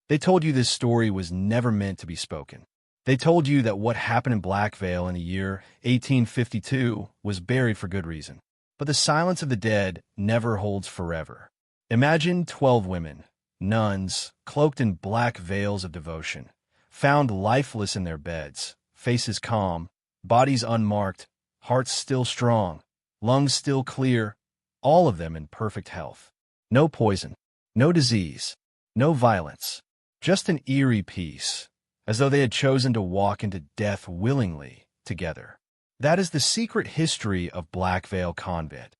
They told you this story was never meant to be spoken. They told you that what happened in Blackvale in the year 1852 was buried for good reason. But the silence of the dead never holds forever. Imagine 12 women, nuns, cloaked in black veils of devotion, found lifeless in their beds, faces calm, bodies unmarked, hearts still strong, lungs still clear, all of them in perfect health. No poison, no disease, no violence, just an eerie peace, as though they had chosen to walk into death willingly together. That is the secret history of Blackvale Convent,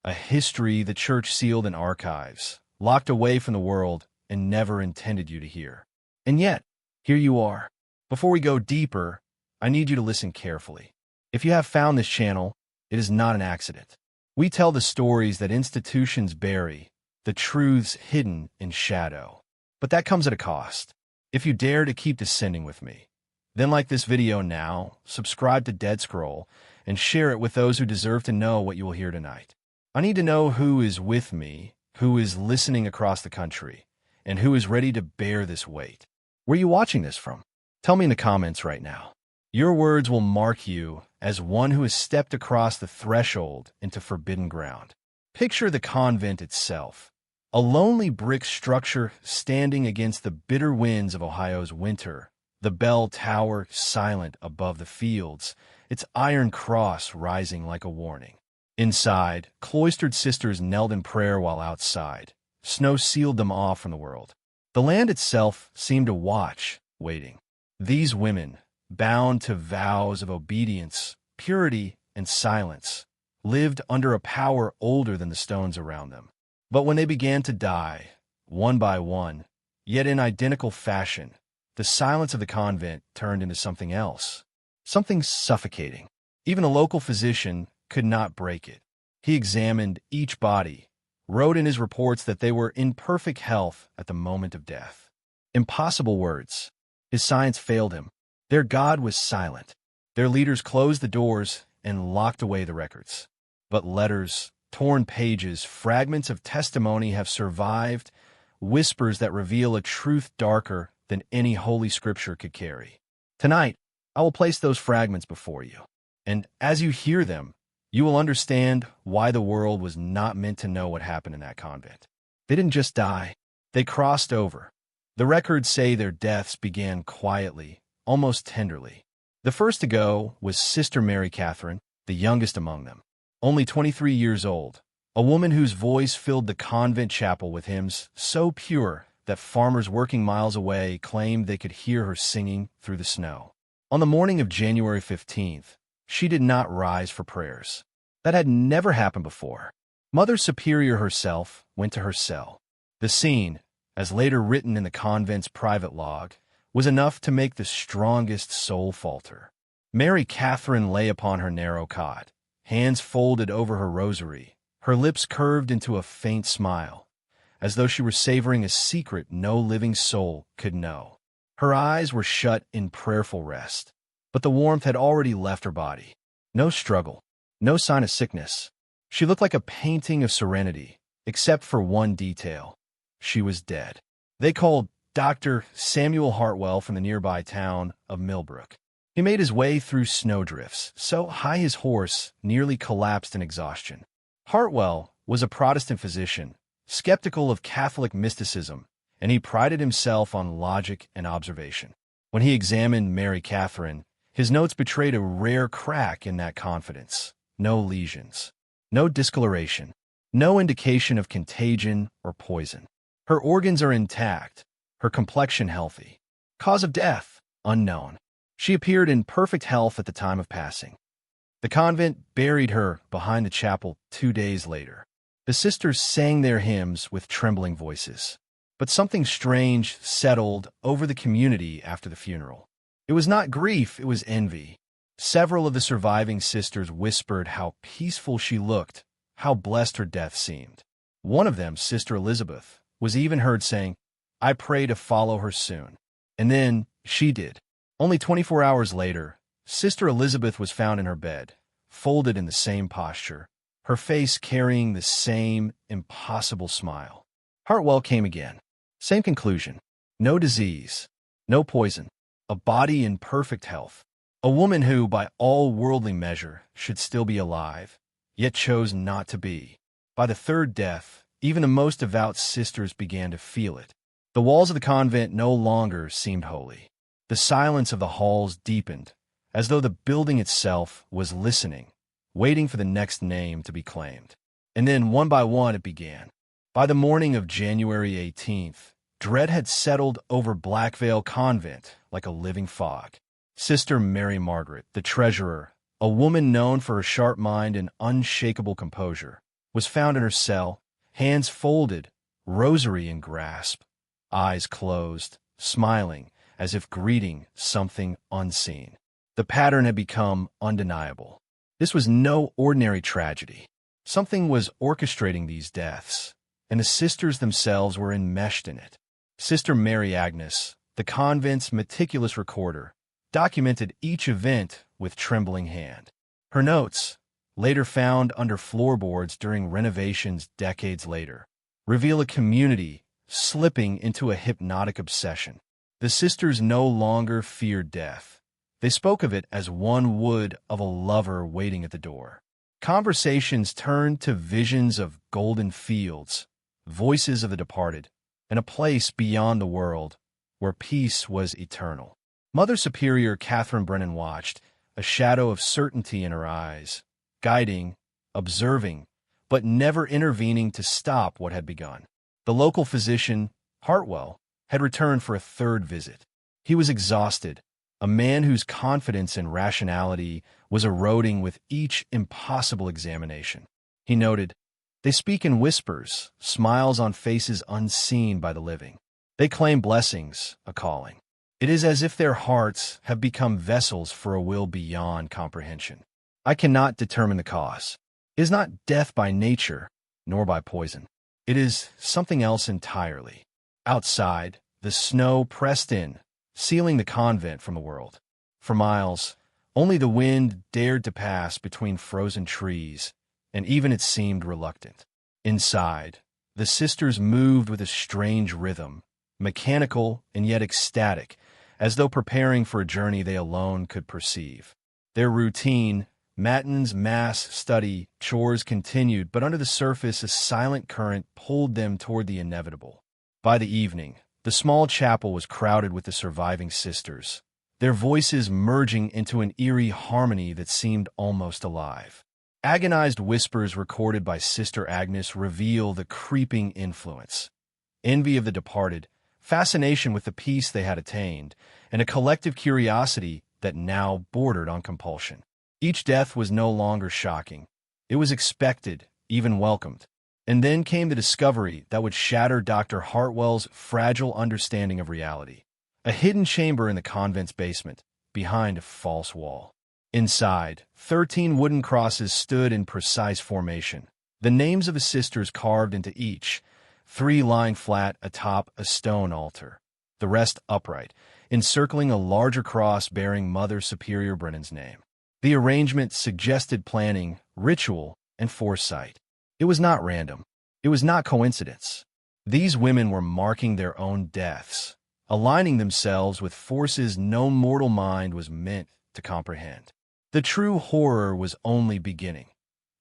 a history the church sealed in archives, locked away from the world, and never intended you to hear. And yet, here you are. Before we go deeper, I need you to listen carefully. If you have found this channel, it is not an accident. We tell the stories that institutions bury, the truths hidden in shadow. But that comes at a cost. If you dare to keep descending with me, then like this video now, subscribe to DeadScroll, and share it with those who deserve to know what you will hear tonight. I need to know who is with me, who is listening across the country, and who is ready to bear this weight. Where are you watching this from? Tell me in the comments right now. Your words will mark you as one who has stepped across the threshold into forbidden ground. Picture the convent itself, a lonely brick structure standing against the bitter winds of Ohio's winter, the bell tower silent above the fields, its iron cross rising like a warning. Inside, cloistered sisters knelt in prayer while outside. Snow sealed them off from the world. The land itself seemed to watch, waiting. These women, bound to vows of obedience, purity, and silence, lived under a power older than the stones around them. But when they began to die, one by one, yet in identical fashion, the silence of the convent turned into something else, something suffocating. Even a local physician could not break it. He examined each body, wrote in his reports that they were in perfect health at the moment of death. Impossible words. His science failed him. Their God was silent. Their leaders closed the doors and locked away the records. But letters, torn pages, fragments of testimony have survived, whispers that reveal a truth darker than any holy scripture could carry. Tonight, I will place those fragments before you, and as you hear them, you will understand why the world was not meant to know what happened in that convent. They didn't just die. They crossed over. The records say their deaths began quietly, almost tenderly. The first to go was Sister Mary Catherine, the youngest among them, only 23 years old, a woman whose voice filled the convent chapel with hymns so pure that farmers working miles away claimed they could hear her singing through the snow. On the morning of January 15th, she did not rise for prayers. That had never happened before. Mother Superior herself went to her cell. The scene, as later written in the convent's private log, was enough to make the strongest soul falter. Mary Catherine lay upon her narrow cot, hands folded over her rosary, her lips curved into a faint smile, as though she were savoring a secret no living soul could know. Her eyes were shut in prayerful rest, but the warmth had already left her body. No struggle, no sign of sickness. She looked like a painting of serenity, except for one detail. She was dead. They called Dr. Samuel Hartwell from the nearby town of Millbrook. He made his way through snowdrifts, so high his horse nearly collapsed in exhaustion. Hartwell was a Protestant physician, skeptical of Catholic mysticism, and he prided himself on logic and observation. When he examined Mary Catherine, his notes betrayed a rare crack in that confidence. No lesions, no discoloration, no indication of contagion or poison. Her organs are intact, her complexion healthy. Cause of death, unknown. She appeared in perfect health at the time of passing. The convent buried her behind the chapel 2 days later. The sisters sang their hymns with trembling voices. But something strange settled over the community after the funeral. It was not grief, it was envy. Several of the surviving sisters whispered how peaceful she looked, how blessed her death seemed. One of them, Sister Elizabeth, was even heard saying, "I pray to follow her soon." And then she did. Only 24 hours later, Sister Elizabeth was found in her bed, folded in the same posture, her face carrying the same impossible smile. Hartwell came again. Same conclusion. No disease, no poison, a body in perfect health. A woman who, by all worldly measure, should still be alive, yet chose not to be. By the third death, even the most devout sisters began to feel it. The walls of the convent no longer seemed holy. The silence of the halls deepened, as though the building itself was listening, waiting for the next name to be claimed. And then, one by one, it began. By the morning of January 18th, dread had settled over Blackvale Convent like a living fog. Sister Mary Margaret, the treasurer, a woman known for her sharp mind and unshakable composure, was found in her cell, hands folded, rosary in grasp, eyes closed, smiling as if greeting something unseen. The pattern had become undeniable. This was no ordinary tragedy. Something was orchestrating these deaths, and the sisters themselves were enmeshed in it. Sister Mary Agnes, the convent's meticulous recorder, documented each event with trembling hand. Her notes, later found under floorboards during renovations decades later, reveal a community slipping into a hypnotic obsession. The sisters no longer feared death. They spoke of it as one would of a lover waiting at the door. Conversations turned to visions of golden fields, voices of the departed, and a place beyond the world where peace was eternal. Mother Superior Catherine Brennan watched, a shadow of certainty in her eyes, guiding, observing, but never intervening to stop what had begun. The local physician, Hartwell, had returned for a third visit. He was exhausted, a man whose confidence and rationality was eroding with each impossible examination. He noted, "They speak in whispers, smiles on faces unseen by the living. They claim blessings, a calling. It is as if their hearts have become vessels for a will beyond comprehension. I cannot determine the cause. It is not death by nature, nor by poison. It is something else entirely." Outside, the snow pressed in, sealing the convent from the world. For miles, only the wind dared to pass between frozen trees, and even it seemed reluctant. Inside, the sisters moved with a strange rhythm, mechanical and yet ecstatic, as though preparing for a journey they alone could perceive. Their routine, matins, mass, study, chores continued, but under the surface a silent current pulled them toward the inevitable. By the evening, the small chapel was crowded with the surviving sisters, their voices merging into an eerie harmony that seemed almost alive. Agonized whispers recorded by Sister Agnes reveal the creeping influence. Envy of the departed, fascination with the peace they had attained, and a collective curiosity that now bordered on compulsion. Each death was no longer shocking. It was expected, even welcomed. And then came the discovery that would shatter Dr. Hartwell's fragile understanding of reality. A hidden chamber in the convent's basement, behind a false wall. Inside, 13 wooden crosses stood in precise formation, the names of the sisters carved into each, 3 lying flat atop a stone altar, the rest upright, encircling a larger cross bearing Mother Superior Brennan's name. The arrangement suggested planning, ritual, and foresight. It was not random. It was not coincidence. These women were marking their own deaths, aligning themselves with forces no mortal mind was meant to comprehend. The true horror was only beginning.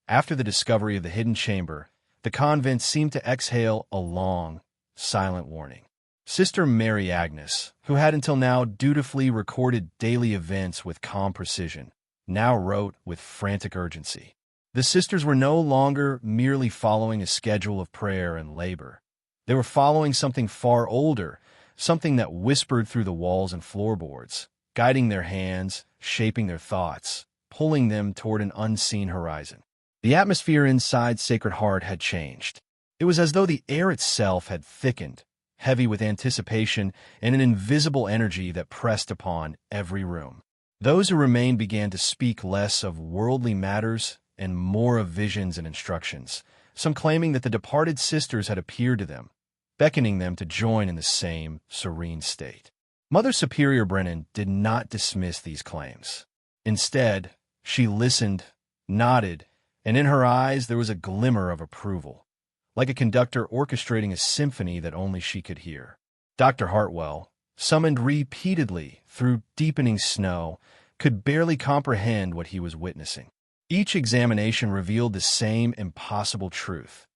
After the discovery of the hidden chamber, the convent seemed to exhale a long, silent warning. Sister Mary Agnes, who had until now dutifully recorded daily events with calm precision, now wrote with frantic urgency. The sisters were no longer merely following a schedule of prayer and labor. They were following something far older, something that whispered through the walls and floorboards, guiding their hands, shaping their thoughts, pulling them toward an unseen horizon. The atmosphere inside Sacred Heart had changed. It was as though the air itself had thickened, heavy with anticipation and an invisible energy that pressed upon every room. Those who remained began to speak less of worldly matters and more of visions and instructions, some claiming that the departed sisters had appeared to them, beckoning them to join in the same serene state. Mother Superior Brennan did not dismiss these claims. Instead, she listened, nodded, and in her eyes there was a glimmer of approval, like a conductor orchestrating a symphony that only she could hear. Dr. Hartwell, summoned repeatedly through deepening snow, could barely comprehend what he was witnessing. Each examination revealed the same impossible truth: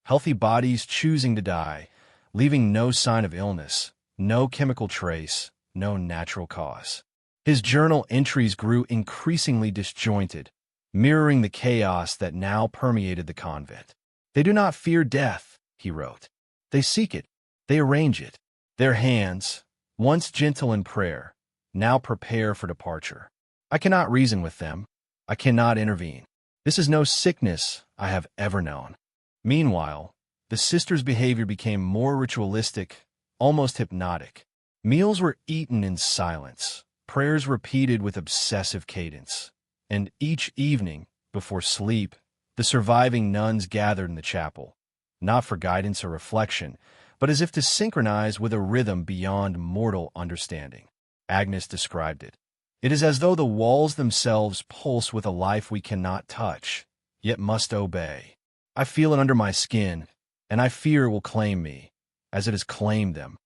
healthy bodies choosing to die, leaving no sign of illness, no chemical trace, no natural cause. His journal entries grew increasingly disjointed, mirroring the chaos that now permeated the convent. "They do not fear death," he wrote. "They seek it. They arrange it. Their hands, once gentle in prayer, now prepare for departure. I cannot reason with them. I cannot intervene. This is no sickness I have ever known." Meanwhile, the sisters' behavior became more ritualistic, almost hypnotic. Meals were eaten in silence, prayers repeated with obsessive cadence, and each evening, before sleep, the surviving nuns gathered in the chapel, not for guidance or reflection, but as if to synchronize with a rhythm beyond mortal understanding. Agnes described it. "It is as though the walls themselves pulse with a life we cannot touch, yet must obey. I feel it under my skin, and I fear it will claim me, as it has claimed them."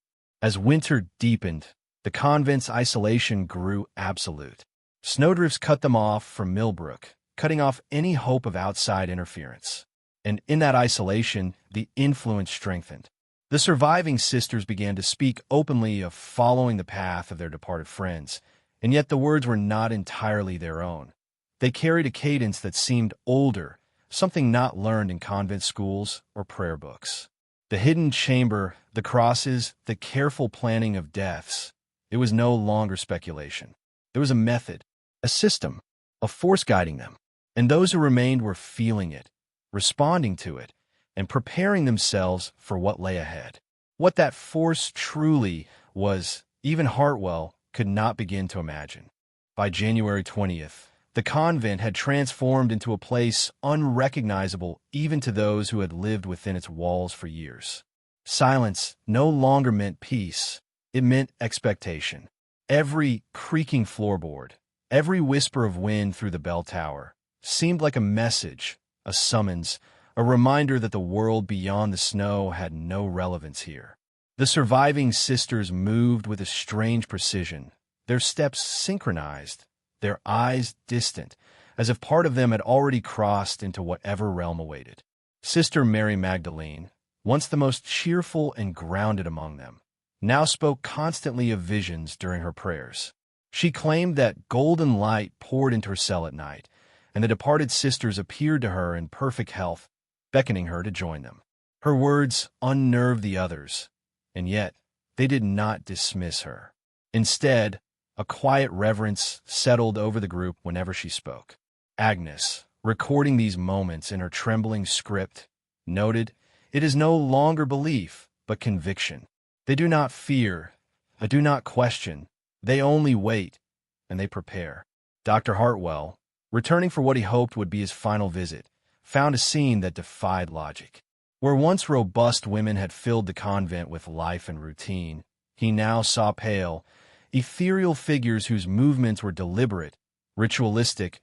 As winter deepened, the convent's isolation grew absolute. Snowdrifts cut them off from Millbrook, cutting off any hope of outside interference. And in that isolation, the influence strengthened. The surviving sisters began to speak openly of following the path of their departed friends, and yet the words were not entirely their own. They carried a cadence that seemed older, something not learned in convent schools or prayer books. The hidden chamber, the crosses, the careful planning of deaths. It was no longer speculation. There was a method, a system, a force guiding them, and those who remained were feeling it, responding to it, and preparing themselves for what lay ahead. What that force truly was, even Hartwell could not begin to imagine. By January 20th, the convent had transformed into a place unrecognizable even to those who had lived within its walls for years. Silence no longer meant peace, it meant expectation. Every creaking floorboard, every whisper of wind through the bell tower, seemed like a message, a summons, a reminder that the world beyond the snow had no relevance here. The surviving sisters moved with a strange precision, their steps synchronized, their eyes distant, as if part of them had already crossed into whatever realm awaited. Sister Mary Magdalene, once the most cheerful and grounded among them, now spoke constantly of visions during her prayers. She claimed that golden light poured into her cell at night, and the departed sisters appeared to her in perfect health, beckoning her to join them. Her words unnerved the others, and yet they did not dismiss her. Instead, a quiet reverence settled over the group whenever she spoke. Agnes, recording these moments in her trembling script, noted, "It is no longer belief, but conviction. They do not fear, they do not question, they only wait, and they prepare." Dr. Hartwell, returning for what he hoped would be his final visit, found a scene that defied logic. Where once robust women had filled the convent with life and routine, he now saw pale, ethereal figures whose movements were deliberate, ritualistic,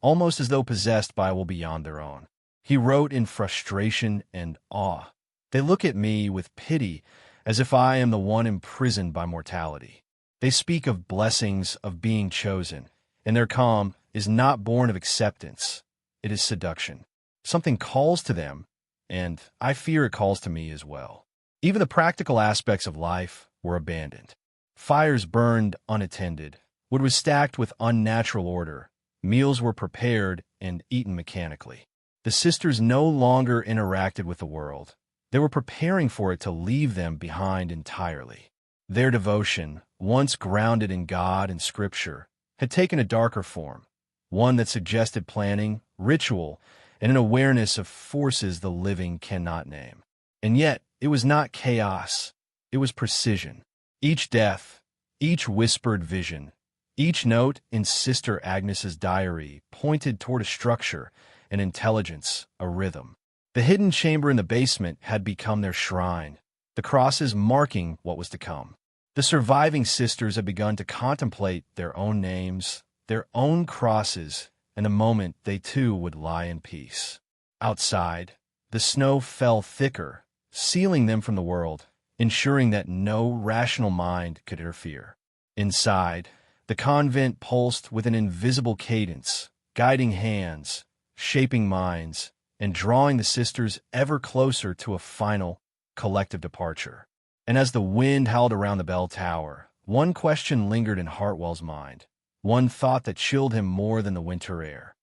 almost as though possessed by a will beyond their own. He wrote in frustration and awe, "They look at me with pity, as if I am the one imprisoned by mortality. They speak of blessings of being chosen, and their calm is not born of acceptance, it is seduction. Something calls to them, and I fear it calls to me as well." Even the practical aspects of life were abandoned. Fires burned unattended, wood was stacked with unnatural order, meals were prepared and eaten mechanically. The sisters no longer interacted with the world. They were preparing for it to leave them behind entirely. Their devotion, once grounded in God and Scripture, had taken a darker form, one that suggested planning, ritual, and an awareness of forces the living cannot name. And yet, it was not chaos, it was precision. Each death, each whispered vision, each note in Sister Agnes's diary pointed toward a structure, an intelligence, a rhythm. The hidden chamber in the basement had become their shrine, the crosses marking what was to come. The surviving sisters had begun to contemplate their own names, their own crosses, and the moment they too would lie in peace. Outside, the snow fell thicker, sealing them from the world, ensuring that no rational mind could interfere. Inside, the convent pulsed with an invisible cadence, guiding hands, shaping minds, and drawing the sisters ever closer to a final, collective departure. And as the wind howled around the bell tower, one question lingered in Hartwell's mind, one thought that chilled him more than the winter air.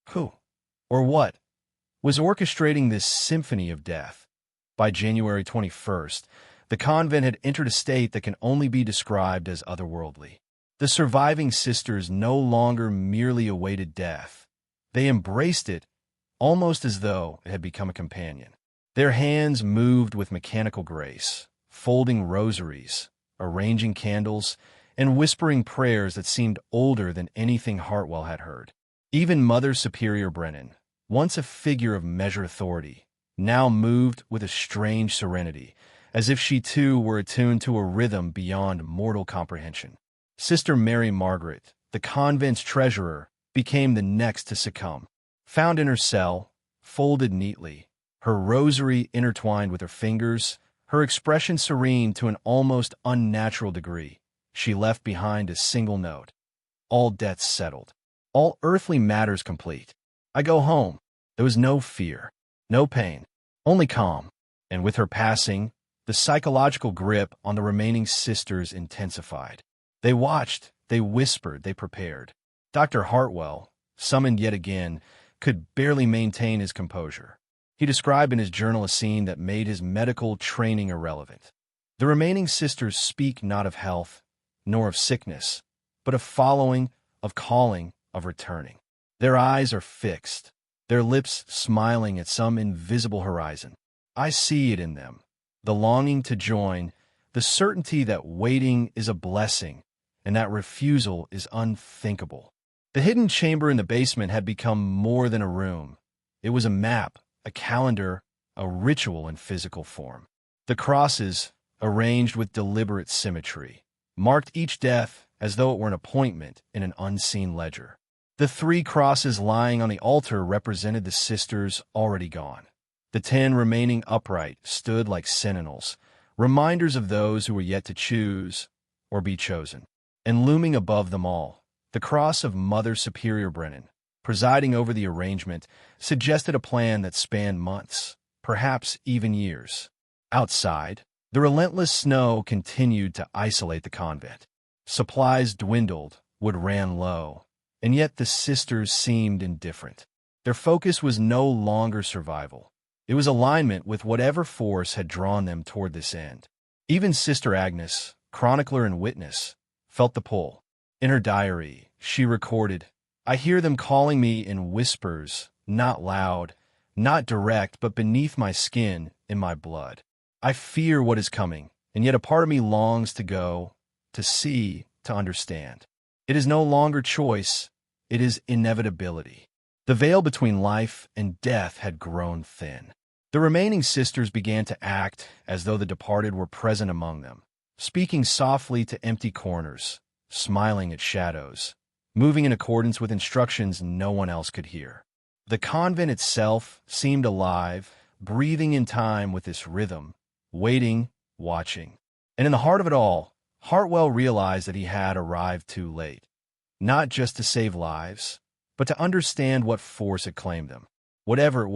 Who, or what, was orchestrating this symphony of death? By January 21st, the convent had entered a state that can only be described as otherworldly. The surviving sisters no longer merely awaited death. They embraced it almost as though it had become a companion. Their hands moved with mechanical grace, folding rosaries, arranging candles, and whispering prayers that seemed older than anything Hartwell had heard. Even Mother Superior Brennan, once a figure of measured authority, now moved with a strange serenity, as if she too were attuned to a rhythm beyond mortal comprehension. Sister Mary Margaret, the convent's treasurer, became the next to succumb. Found in her cell, folded neatly, her rosary intertwined with her fingers, her expression serene to an almost unnatural degree, she left behind a single note. All debts settled. All earthly matters complete. I go home. There was no fear, no pain, only calm. And with her passing, the psychological grip on the remaining sisters intensified. They watched, they whispered, they prepared. Dr. Hartwell, summoned yet again, could barely maintain his composure. He described in his journal a scene that made his medical training irrelevant. The remaining sisters speak not of health, nor of sickness, but of following, of calling, of returning. Their eyes are fixed, their lips smiling at some invisible horizon. I see it in them, the longing to join, the certainty that waiting is a blessing, and that refusal is unthinkable. The hidden chamber in the basement had become more than a room. It was a map, a calendar, a ritual in physical form. The crosses, arranged with deliberate symmetry, marked each death as though it were an appointment in an unseen ledger. The 3 crosses lying on the altar represented the sisters already gone. The 10 remaining upright stood like sentinels, reminders of those who were yet to choose or be chosen. And looming above them all, the cross of Mother Superior Brennan, presiding over the arrangement, suggested a plan that spanned months, perhaps even years. Outside, the relentless snow continued to isolate the convent. Supplies dwindled, wood ran low, and yet the sisters seemed indifferent. Their focus was no longer survival. It was alignment with whatever force had drawn them toward this end. Even Sister Agnes, chronicler and witness, felt the pull. In her diary, she recorded, I hear them calling me in whispers, not loud, not direct, but beneath my skin, in my blood. I fear what is coming, and yet a part of me longs to go, to see, to understand. It is no longer choice, it is inevitability. The veil between life and death had grown thin. The remaining sisters began to act as though the departed were present among them, speaking softly to empty corners, smiling at shadows, moving in accordance with instructions no one else could hear. The convent itself seemed alive, breathing in time with this rhythm, waiting, watching. And in the heart of it all, Hartwell realized that he had arrived too late, not just to save lives, but to understand what force had claimed them. Whatever it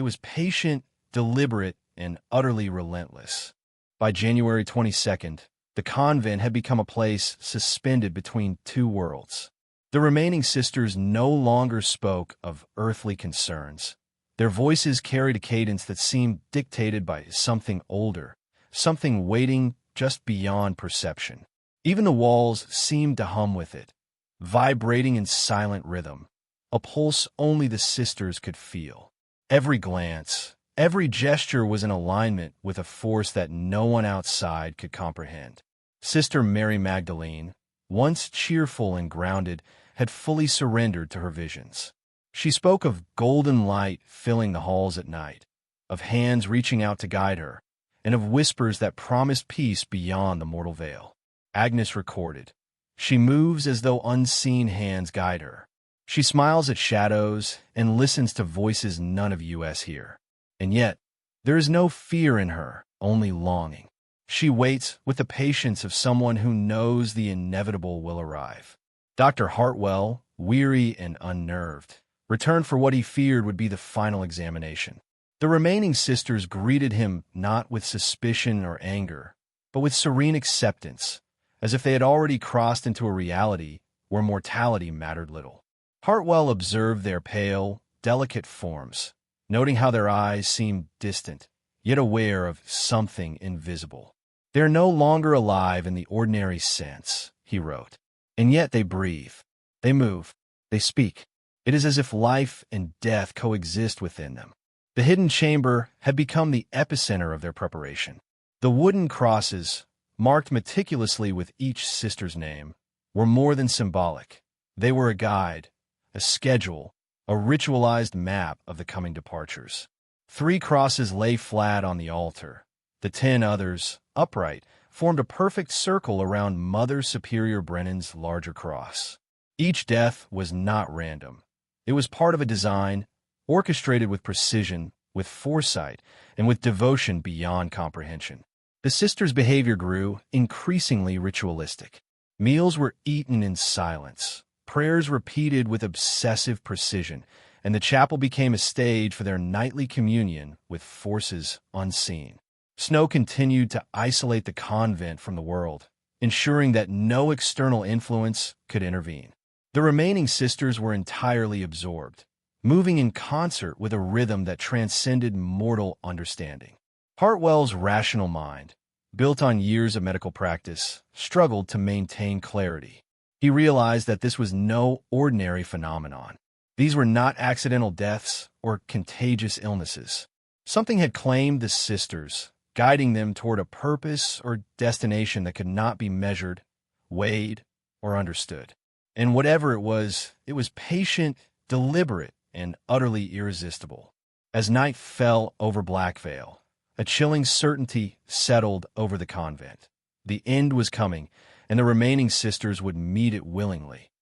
was patient, deliberate, and utterly relentless. By January 22nd, the convent had become a place suspended between 2 worlds. The remaining sisters no longer spoke of earthly concerns. Their voices carried a cadence that seemed dictated by something older, something waiting just beyond perception. Even the walls seemed to hum with it, vibrating in silent rhythm, a pulse only the sisters could feel. Every glance, every gesture was in alignment with a force that no one outside could comprehend. Sister Mary Magdalene, once cheerful and grounded, had fully surrendered to her visions. She spoke of golden light filling the halls at night, of hands reaching out to guide her, and of whispers that promised peace beyond the mortal veil. Agnes recorded, she moves as though unseen hands guide her. She smiles at shadows and listens to voices none of us hear. And yet, there is no fear in her, only longing. She waits with the patience of someone who knows the inevitable will arrive. Dr. Hartwell, weary and unnerved, returned for what he feared would be the final examination. The remaining sisters greeted him not with suspicion or anger, but with serene acceptance, as if they had already crossed into a reality where mortality mattered little. Hartwell observed their pale, delicate forms, noting how their eyes seemed distant, yet aware of something invisible. "They're no longer alive in the ordinary sense," he wrote, "and yet they breathe, they move, they speak. It is as if life and death coexist within them." The hidden chamber had become the epicenter of their preparation. The wooden crosses, marked meticulously with each sister's name, were more than symbolic. They were a guide, a schedule, a ritualized map of the coming departures. 3 crosses lay flat on the altar. The 10 others, upright, formed a perfect circle around Mother Superior Brennan's larger cross. Each death was not random. It was part of a design, orchestrated with precision, with foresight, and with devotion beyond comprehension. The sisters' behavior grew increasingly ritualistic. Meals were eaten in silence, prayers repeated with obsessive precision, and the chapel became a stage for their nightly communion with forces unseen. Snow continued to isolate the convent from the world, ensuring that no external influence could intervene. The remaining sisters were entirely absorbed, moving in concert with a rhythm that transcended mortal understanding. Hartwell's rational mind, built on years of medical practice, struggled to maintain clarity. He realized that this was no ordinary phenomenon. These were not accidental deaths or contagious illnesses. Something had claimed the sisters, guiding them toward a purpose or destination that could not be measured, weighed, or understood. And whatever it was patient, deliberate, and utterly irresistible. As night fell over Blackvale, a chilling certainty settled over the convent. The end was coming, and the remaining sisters would meet it willingly.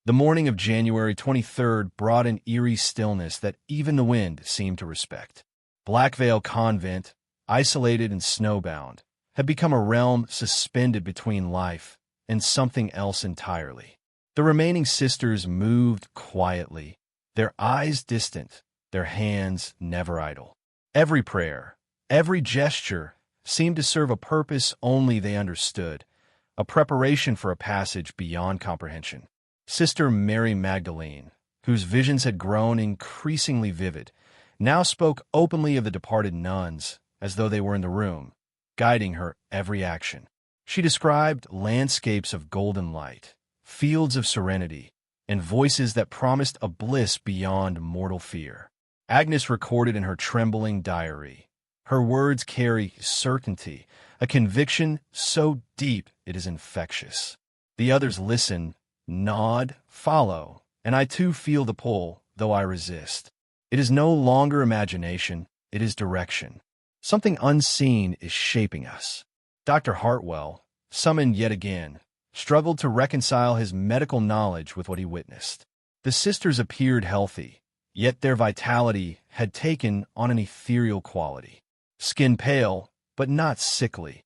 The morning of January 23rd brought an eerie stillness that even the wind seemed to respect. Blackvale Convent, isolated and snowbound, had become a realm suspended between life and something else entirely. The remaining sisters moved quietly, their eyes distant, their hands never idle. Every prayer, every gesture seemed to serve a purpose only they understood, a preparation for a passage beyond comprehension. Sister Mary Magdalene, whose visions had grown increasingly vivid, now spoke openly of the departed nuns as though they were in the room, guiding her every action. She described landscapes of golden light, fields of serenity, and voices that promised a bliss beyond mortal fear. Agnes recorded in her trembling diary, "Her words carry certainty, a conviction so deep it is infectious." The others listen, nod, follow, and I too feel the pull, though I resist. It is no longer imagination, it is direction. Something unseen is shaping us. Dr. Hartwell, summoned yet again, struggled to reconcile his medical knowledge with what he witnessed. The sisters appeared healthy, yet their vitality had taken on an ethereal quality. Skin pale, but not sickly.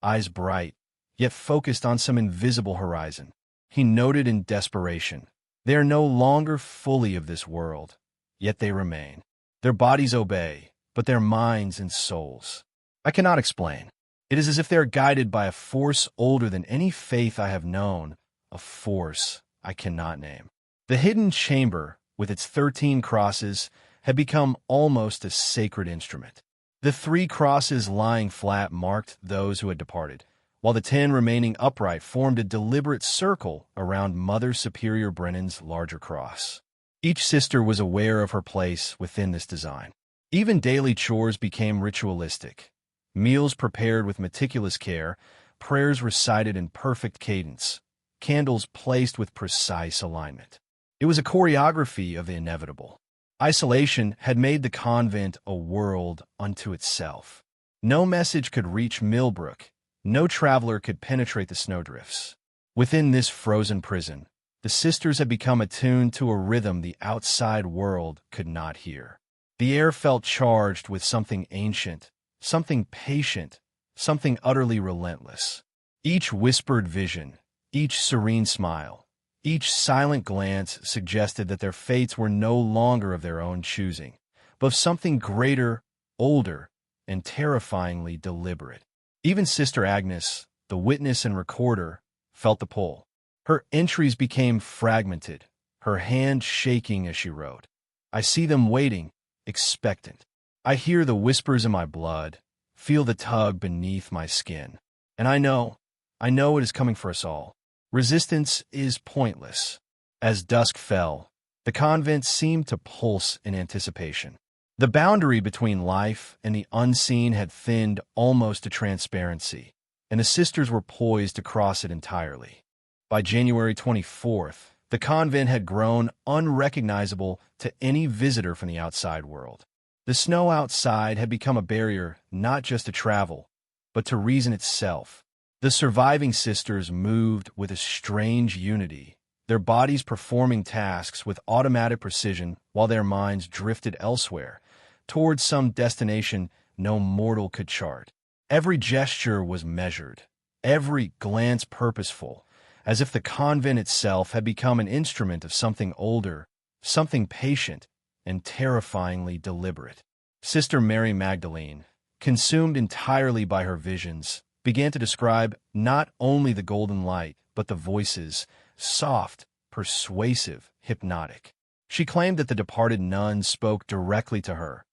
Eyes bright, yet focused on some invisible horizon. He noted in desperation, "They are no longer fully of this world, yet they remain. Their bodies obey, but their minds and souls. I cannot explain. It is as if they are guided by a force older than any faith I have known, a force I cannot name." The hidden chamber, with its 13 crosses, had become almost a sacred instrument. The 3 crosses lying flat marked those who had departed, while the 10 remaining upright formed a deliberate circle around Mother Superior Brennan's larger cross. Each sister was aware of her place within this design. Even daily chores became ritualistic. Meals prepared with meticulous care, prayers recited in perfect cadence, candles placed with precise alignment. It was a choreography of the inevitable. Isolation had made the convent a world unto itself. No message could reach Millbrook, no traveler could penetrate the snowdrifts. Within this frozen prison, the sisters had become attuned to a rhythm the outside world could not hear. The air felt charged with something ancient, something patient, something utterly relentless. Each whispered vision, each serene smile, each silent glance suggested that their fates were no longer of their own choosing, but of something greater, older, and terrifyingly deliberate. Even Sister Agnes, the witness and recorder, felt the pull. Her entries became fragmented, her hand shaking as she wrote. I see them waiting, expectant. I hear the whispers in my blood, feel the tug beneath my skin. And I know it is coming for us all. Resistance is pointless. As dusk fell, the convent seemed to pulse in anticipation. The boundary between life and the unseen had thinned almost to transparency, and the sisters were poised to cross it entirely. By January 24th, the convent had grown unrecognizable to any visitor from the outside world. The snow outside had become a barrier not just to travel, but to reason itself. The surviving sisters moved with a strange unity, their bodies performing tasks with automatic precision while their minds drifted elsewhere, towards some destination no mortal could chart. Every gesture was measured, every glance purposeful, as if the convent itself had become an instrument of something older, something patient, and terrifyingly deliberate. Sister Mary Magdalene, consumed entirely by her visions, began to describe not only the golden light, but the voices, soft, persuasive, hypnotic. She claimed that the departed nuns spoke directly to her,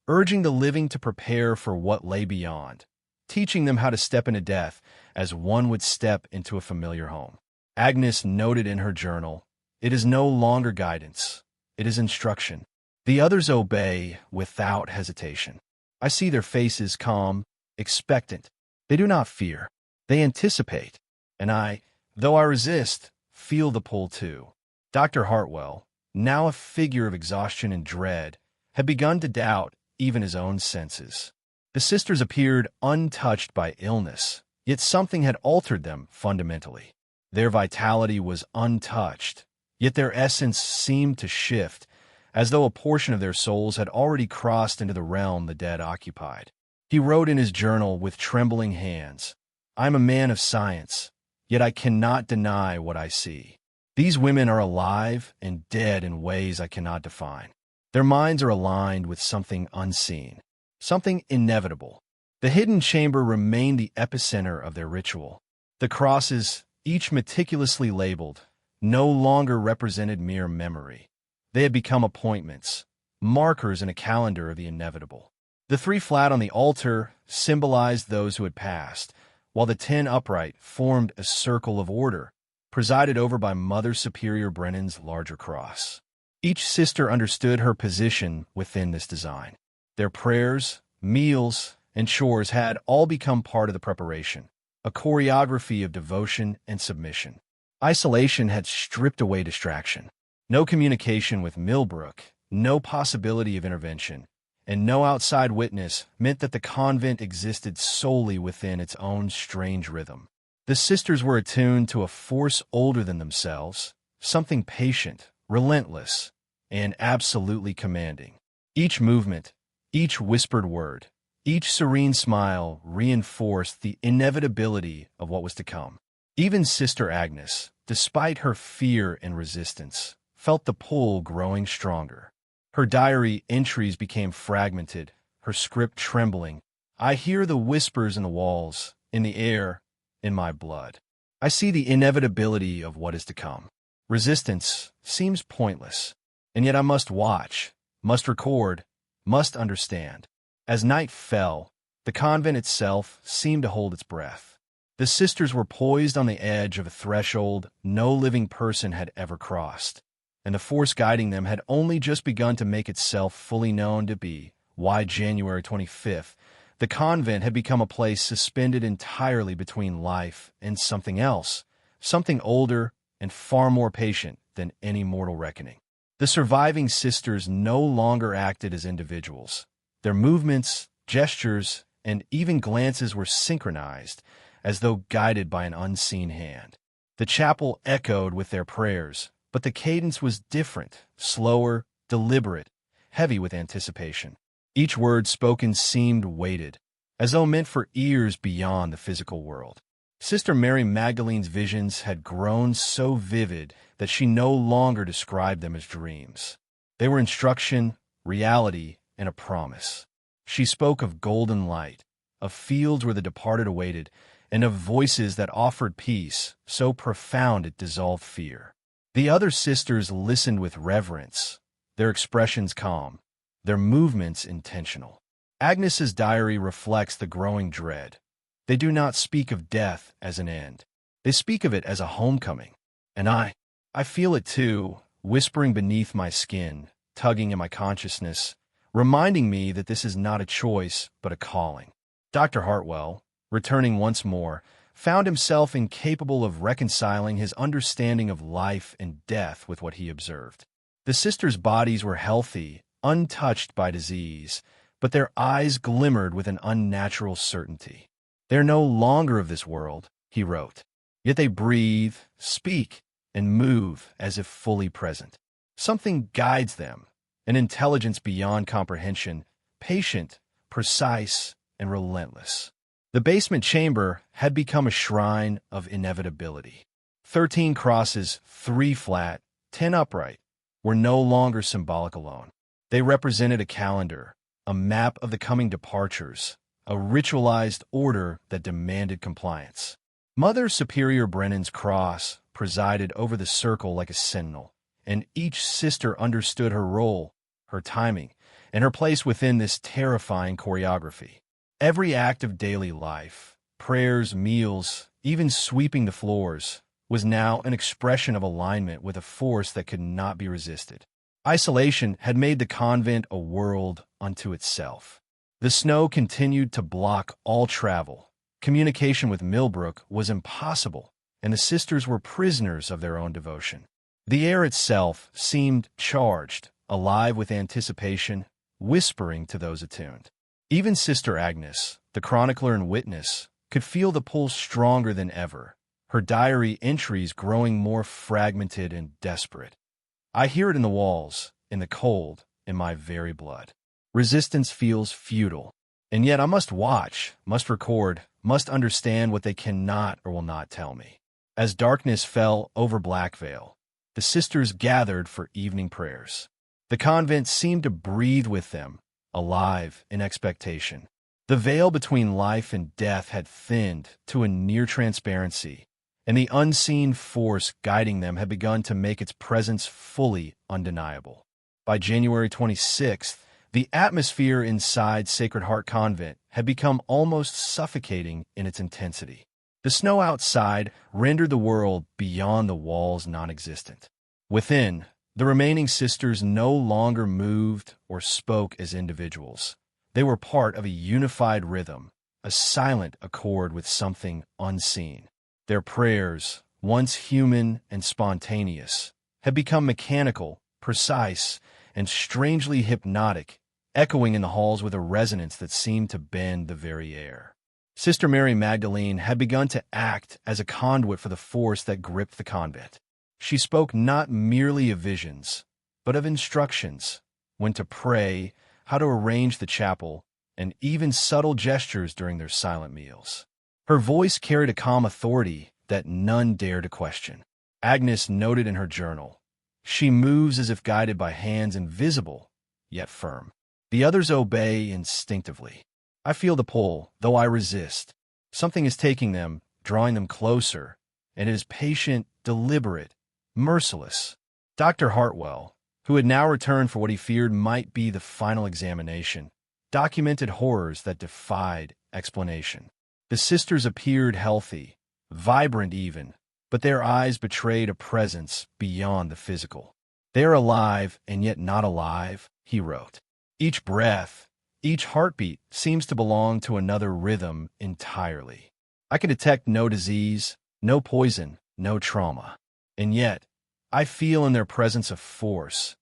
urging the living to prepare for what lay beyond, teaching them how to step into death as one would step into a familiar home. Agnes noted in her journal, "It is no longer guidance, it is instruction. The others obey without hesitation. I see their faces calm, expectant. They do not fear, they anticipate. And I, though I resist, feel the pull too." Dr. Hartwell, now a figure of exhaustion and dread, had begun to doubt even his own senses. The sisters appeared untouched by illness, yet something had altered them fundamentally. Their vitality was untouched, yet their essence seemed to shift, as though a portion of their souls had already crossed into the realm the dead occupied. He wrote in his journal with trembling hands, "I am a man of science, yet I cannot deny what I see. These women are alive and dead in ways I cannot define. Their minds are aligned with something unseen, something inevitable. The hidden chamber remained the epicenter of their ritual. The crosses, each meticulously labeled, no longer represented mere memory. They had become appointments, markers in a calendar of the inevitable. The 3 flat on the altar symbolized those who had passed, while the 10 upright formed a circle of order, presided over by Mother Superior Brennan's larger cross. Each sister understood her position within this design. Their prayers, meals, and chores had all become part of the preparation, a choreography of devotion and submission. Isolation had stripped away distraction. No communication with Millbrook, no possibility of intervention, and no outside witness meant that the convent existed solely within its own strange rhythm. The sisters were attuned to a force older than themselves, something patient, relentless, and absolutely commanding. Each movement, each whispered word, each serene smile reinforced the inevitability of what was to come. Even Sister Agnes, despite her fear and resistance, felt the pull growing stronger. Her diary entries became fragmented, her script trembling. I hear the whispers in the walls, in the air, in my blood. I see the inevitability of what is to come. Resistance seems pointless, and yet I must watch, must record, must understand. As night fell, the convent itself seemed to hold its breath. The sisters were poised on the edge of a threshold no living person had ever crossed, and the force guiding them had only just begun to make itself fully known to be why January 25th, the convent had become a place suspended entirely between life and something else, something older and far more patient than any mortal reckoning. The surviving sisters no longer acted as individuals. Their movements, gestures, and even glances were synchronized, as though guided by an unseen hand. The chapel echoed with their prayers, but the cadence was different, slower, deliberate, heavy with anticipation. Each word spoken seemed weighted, as though meant for ears beyond the physical world. Sister Mary Magdalene's visions had grown so vivid that she no longer described them as dreams. They were instruction, reality, and a promise. She spoke of golden light, of fields where the departed awaited, and of voices that offered peace so profound it dissolved fear. The other sisters listened with reverence, their expressions calm, their movements intentional. Agnes's diary reflects the growing dread. They do not speak of death as an end. They speak of it as a homecoming. And I feel it too, whispering beneath my skin, tugging at my consciousness, reminding me that this is not a choice, but a calling. Dr. Hartwell, returning once more, found himself incapable of reconciling his understanding of life and death with what he observed. The sisters' bodies were healthy, untouched by disease, but their eyes glimmered with an unnatural certainty. "They're no longer of this world," he wrote, "yet they breathe, speak, and move as if fully present. Something guides them, an intelligence beyond comprehension, patient, precise, and relentless." The basement chamber had become a shrine of inevitability. 13 crosses, 3 flat, 10 upright, were no longer symbolic alone. They represented a calendar, a map of the coming departures, a ritualized order that demanded compliance. Mother Superior Brennan's cross presided over the circle like a sentinel, and each sister understood her role, her timing, and her place within this terrifying choreography. Every act of daily life, prayers, meals, even sweeping the floors, was now an expression of alignment with a force that could not be resisted. Isolation had made the convent a world unto itself. The snow continued to block all travel. Communication with Millbrook was impossible, and the sisters were prisoners of their own devotion. The air itself seemed charged, alive with anticipation, whispering to those attuned. Even Sister Agnes, the chronicler and witness, could feel the pull stronger than ever, her diary entries growing more fragmented and desperate. "I hear it in the walls, in the cold, in my very blood. Resistance feels futile, and yet I must watch, must record, must understand what they cannot or will not tell me." As darkness fell over Blackvale, the sisters gathered for evening prayers. The convent seemed to breathe with them, alive in expectation. The veil between life and death had thinned to a near transparency, and the unseen force guiding them had begun to make its presence fully undeniable. By January 26th, the atmosphere inside Sacred Heart Convent had become almost suffocating in its intensity. The snow outside rendered the world beyond the walls non-existent. Within, the remaining sisters no longer moved or spoke as individuals. They were part of a unified rhythm, a silent accord with something unseen. Their prayers, once human and spontaneous, had become mechanical, precise, and strangely hypnotic, echoing in the halls with a resonance that seemed to bend the very air. Sister Mary Magdalene had begun to act as a conduit for the force that gripped the convent. She spoke not merely of visions, but of instructions, when to pray, how to arrange the chapel, and even subtle gestures during their silent meals. Her voice carried a calm authority that none dared to question. Agnes noted in her journal, "She moves as if guided by hands invisible, yet firm. The others obey instinctively. I feel the pull, though I resist. Something is taking them, drawing them closer, and it is patient, deliberate, merciless." Dr. Hartwell, who had now returned for what he feared might be the final examination, documented horrors that defied explanation. The sisters appeared healthy, vibrant even, but their eyes betrayed a presence beyond the physical. "They are alive and yet not alive," he wrote. "Each breath, each heartbeat seems to belong to another rhythm entirely. I can detect no disease, no poison, no trauma. And yet, I feel in their presence a force,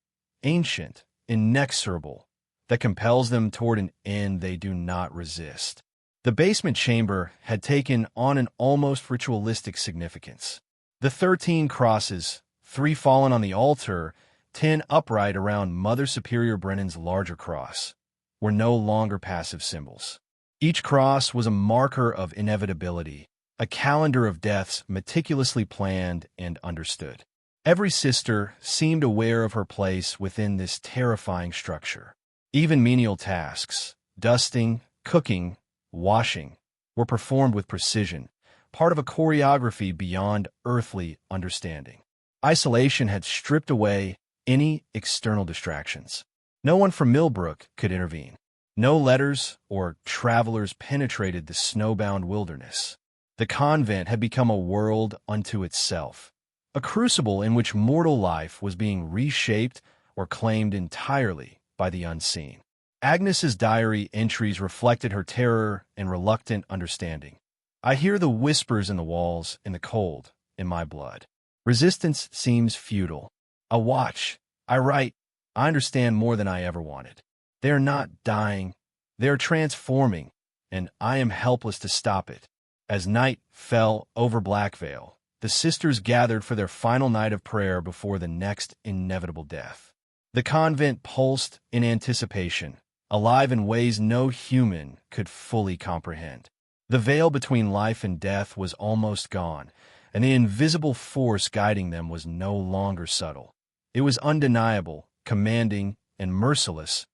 ancient, inexorable, that compels them toward an end they do not resist." The basement chamber had taken on an almost ritualistic significance. The 13 crosses, 3 fallen on the altar, 10 upright around Mother Superior Brennan's larger cross, were no longer passive symbols. Each cross was a marker of inevitability, a calendar of deaths meticulously planned and understood. Every sister seemed aware of her place within this terrifying structure. Even menial tasks, dusting, cooking, washing, were performed with precision, part of a choreography beyond earthly understanding. Isolation had stripped away any external distractions. No one from Millbrook could intervene. No letters or travelers penetrated the snowbound wilderness. The convent had become a world unto itself, a crucible in which mortal life was being reshaped or claimed entirely by the unseen. Agnes's diary entries reflected her terror and reluctant understanding. I hear the whispers in the walls, in the cold, in my blood. Resistance seems futile. I watch. I write. I understand more than I ever wanted. They are not dying. They are transforming, and I am helpless to stop it. As night fell over Blackvale, the sisters gathered for their final night of prayer before the next inevitable death. The convent pulsed in anticipation, alive in ways no human could fully comprehend. The veil between life and death was almost gone, and the invisible force guiding them was no longer subtle. It was undeniable, commanding, and merciless.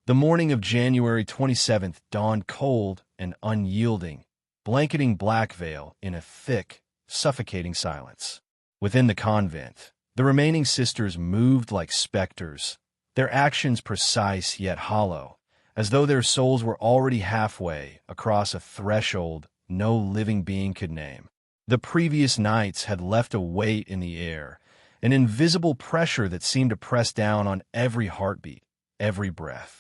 The morning of January 27th dawned cold and unyielding, blanketing Blackvale in a thick, suffocating silence. Within the convent, the remaining sisters moved like specters, their actions precise yet hollow, as though their souls were already halfway across a threshold no living being could name. The previous nights had left a weight in the air, an invisible pressure that seemed to press down on every heartbeat, every breath.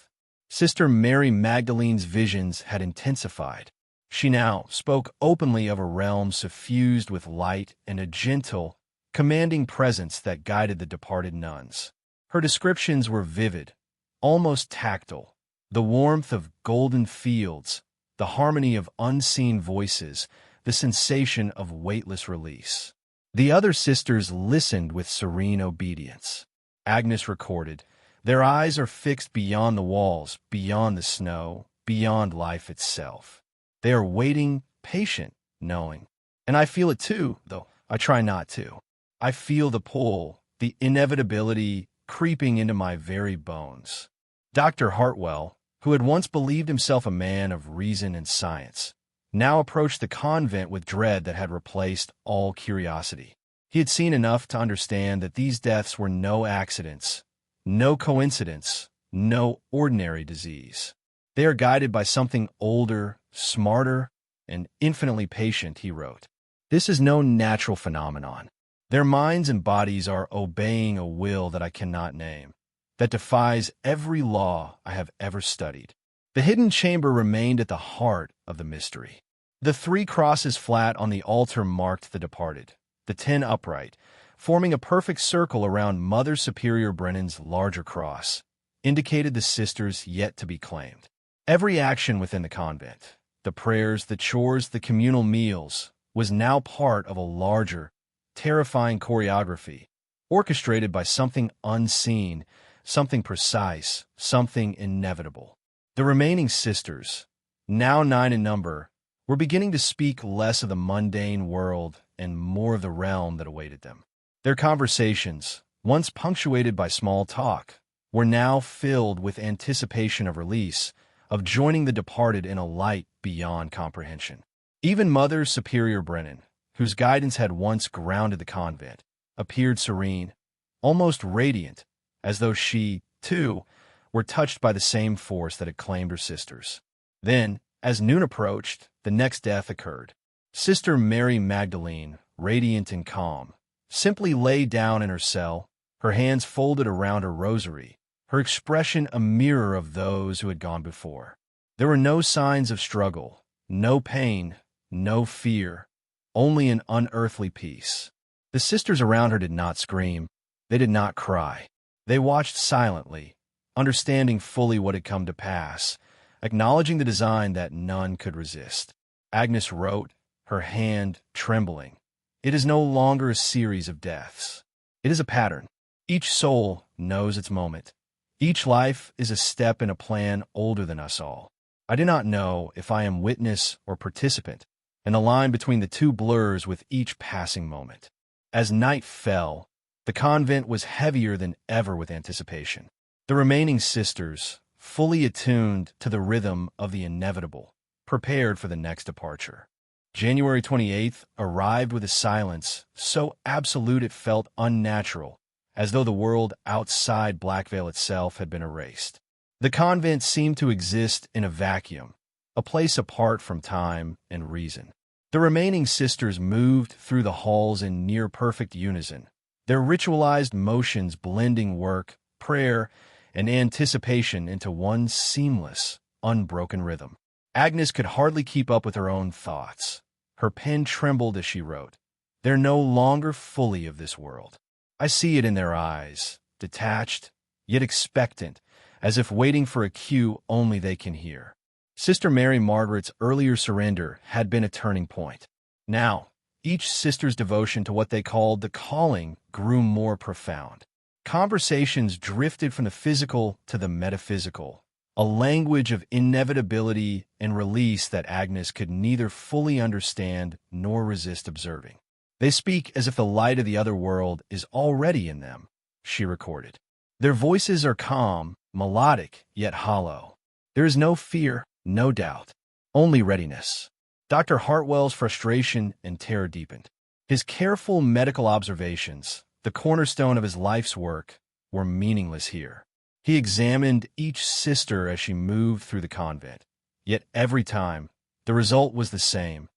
Sister Mary Magdalene's visions had intensified. She now spoke openly of a realm suffused with light and a gentle, commanding presence that guided the departed nuns. Her descriptions were vivid, almost tactile. The warmth of golden fields, the harmony of unseen voices, the sensation of weightless release. The other sisters listened with serene obedience. Agnes recorded, "Their eyes are fixed beyond the walls, beyond the snow, beyond life itself. They are waiting, patient, knowing. And I feel it too, though I try not to. I feel the pull, the inevitability creeping into my very bones." Dr. Hartwell, who had once believed himself a man of reason and science, now approached the convent with dread that had replaced all curiosity. He had seen enough to understand that these deaths were no accidents, no coincidence, no ordinary disease. They are guided by something older, smarter, and infinitely patient, he wrote. This is no natural phenomenon. Their minds and bodies are obeying a will that I cannot name, that defies every law I have ever studied. The hidden chamber remained at the heart of the mystery. The 3 crosses flat on the altar marked the departed, the 10 upright, forming a perfect circle around Mother Superior Brennan's larger cross, indicated the sisters yet to be claimed. Every action within the convent, the prayers, the chores, the communal meals, was now part of a larger, terrifying choreography, orchestrated by something unseen, something precise, something inevitable. The remaining sisters, now 9 in number, were beginning to speak less of the mundane world and more of the realm that awaited them. Their conversations, once punctuated by small talk, were now filled with anticipation of release, of joining the departed in a light beyond comprehension. Even Mother Superior Brennan, whose guidance had once grounded the convent, appeared serene, almost radiant, as though she, too, were touched by the same force that had claimed her sisters. Then, as noon approached, the next death occurred. Sister Mary Magdalene, radiant and calm, simply lay down in her cell, her hands folded around her rosary, her expression a mirror of those who had gone before. There were no signs of struggle, no pain, no fear, only an unearthly peace. The sisters around her did not scream. They did not cry. They watched silently, understanding fully what had come to pass, acknowledging the design that none could resist. Agnes wrote, her hand trembling, "It is no longer a series of deaths. It is a pattern. Each soul knows its moment. Each life is a step in a plan older than us all. I do not know if I am witness or participant, and the line between the two blurs with each passing moment. As night fell, the convent was heavier than ever with anticipation. The remaining sisters, fully attuned to the rhythm of the inevitable, prepared for the next departure. January 28th arrived with a silence so absolute it felt unnatural, as though the world outside Blackvale itself had been erased. The convent seemed to exist in a vacuum, a place apart from time and reason. The remaining sisters moved through the halls in near-perfect unison, their ritualized motions blending work, prayer, and anticipation into one seamless, unbroken rhythm. Agnes could hardly keep up with her own thoughts. Her pen trembled as she wrote, "They're no longer fully of this world. I see it in their eyes, detached, yet expectant, as if waiting for a cue only they can hear." Sister Mary Margaret's earlier surrender had been a turning point. Now, each sister's devotion to what they called the calling grew more profound. Conversations drifted from the physical to the metaphysical, a language of inevitability and release that Agnes could neither fully understand nor resist observing. "They speak as if the light of the other world is already in them," she recorded. "Their voices are calm, melodic, yet hollow. There is no fear, no doubt, only readiness." Dr. Hartwell's frustration and terror deepened. His careful medical observations, the cornerstone of his life's work, were meaningless here. He examined each sister as she moved through the convent. Yet every time, the result was the same.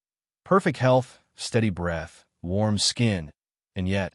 Perfect health, steady breath, warm skin, and yet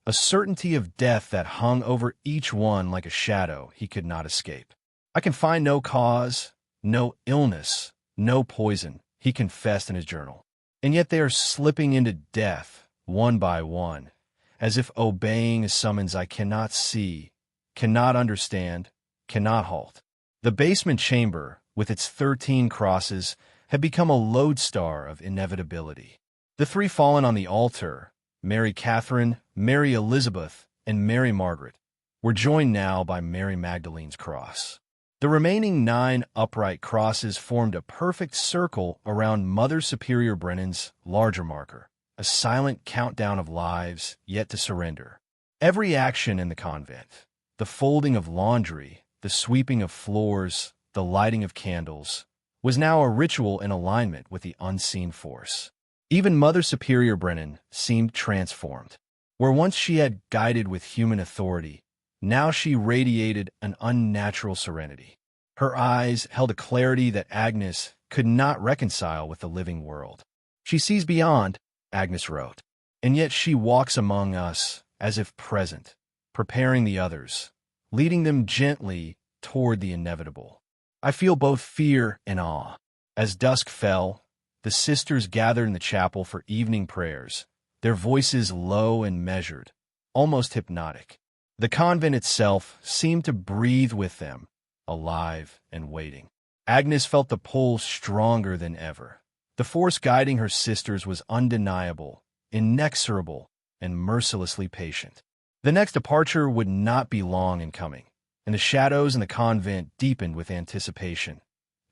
a certainty of death that hung over each one like a shadow he could not escape. "I can find no cause, no illness, no poison," he confessed in his journal. "And yet they are slipping into death, one by one, as if obeying a summons I cannot see, cannot understand, cannot halt." The basement chamber, with its 13 crosses, had become a lodestar of inevitability. The three fallen on the altar, Mary Catherine, Mary Elizabeth, and Mary Margaret, were joined now by Mary Magdalene's cross. The remaining 9 upright crosses formed a perfect circle around Mother Superior Brennan's larger marker, a silent countdown of lives yet to surrender. Every action in the convent, the folding of laundry, the sweeping of floors, the lighting of candles, was now a ritual in alignment with the unseen force. Even Mother Superior Brennan seemed transformed. Where once she had guided with human authority, now she radiated an unnatural serenity. Her eyes held a clarity that Agnes could not reconcile with the living world. "She sees beyond," Agnes wrote, "and yet she walks among us as if present, preparing the others, leading them gently toward the inevitable. I feel both fear and awe." As dusk fell, the sisters gathered in the chapel for evening prayers, their voices low and measured, almost hypnotic. The convent itself seemed to breathe with them, alive and waiting. Agnes felt the pull stronger than ever. The force guiding her sisters was undeniable, inexorable, and mercilessly patient. The next departure would not be long in coming, and the shadows in the convent deepened with anticipation.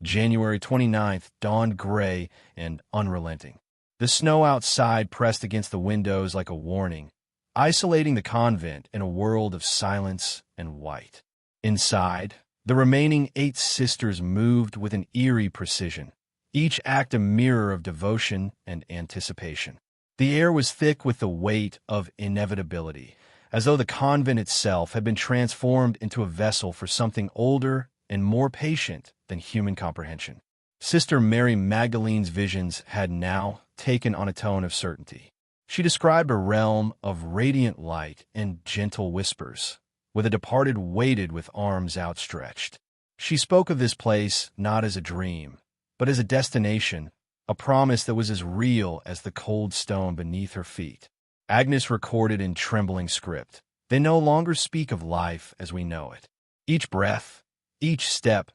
January 29th dawned gray and unrelenting. The snow outside pressed against the windows like a warning, isolating the convent in a world of silence and white. Inside, the remaining 8 sisters moved with an eerie precision, each act a mirror of devotion and anticipation. The air was thick with the weight of inevitability, as though the convent itself had been transformed into a vessel for something older and more patient than human comprehension. Sister Mary Magdalene's visions had now taken on a tone of certainty. She described a realm of radiant light and gentle whispers, where the departed waited with arms outstretched. She spoke of this place not as a dream, but as a destination, a promise that was as real as the cold stone beneath her feet. Agnes recorded in trembling script, "They no longer speak of life as we know it. Each breath, each step,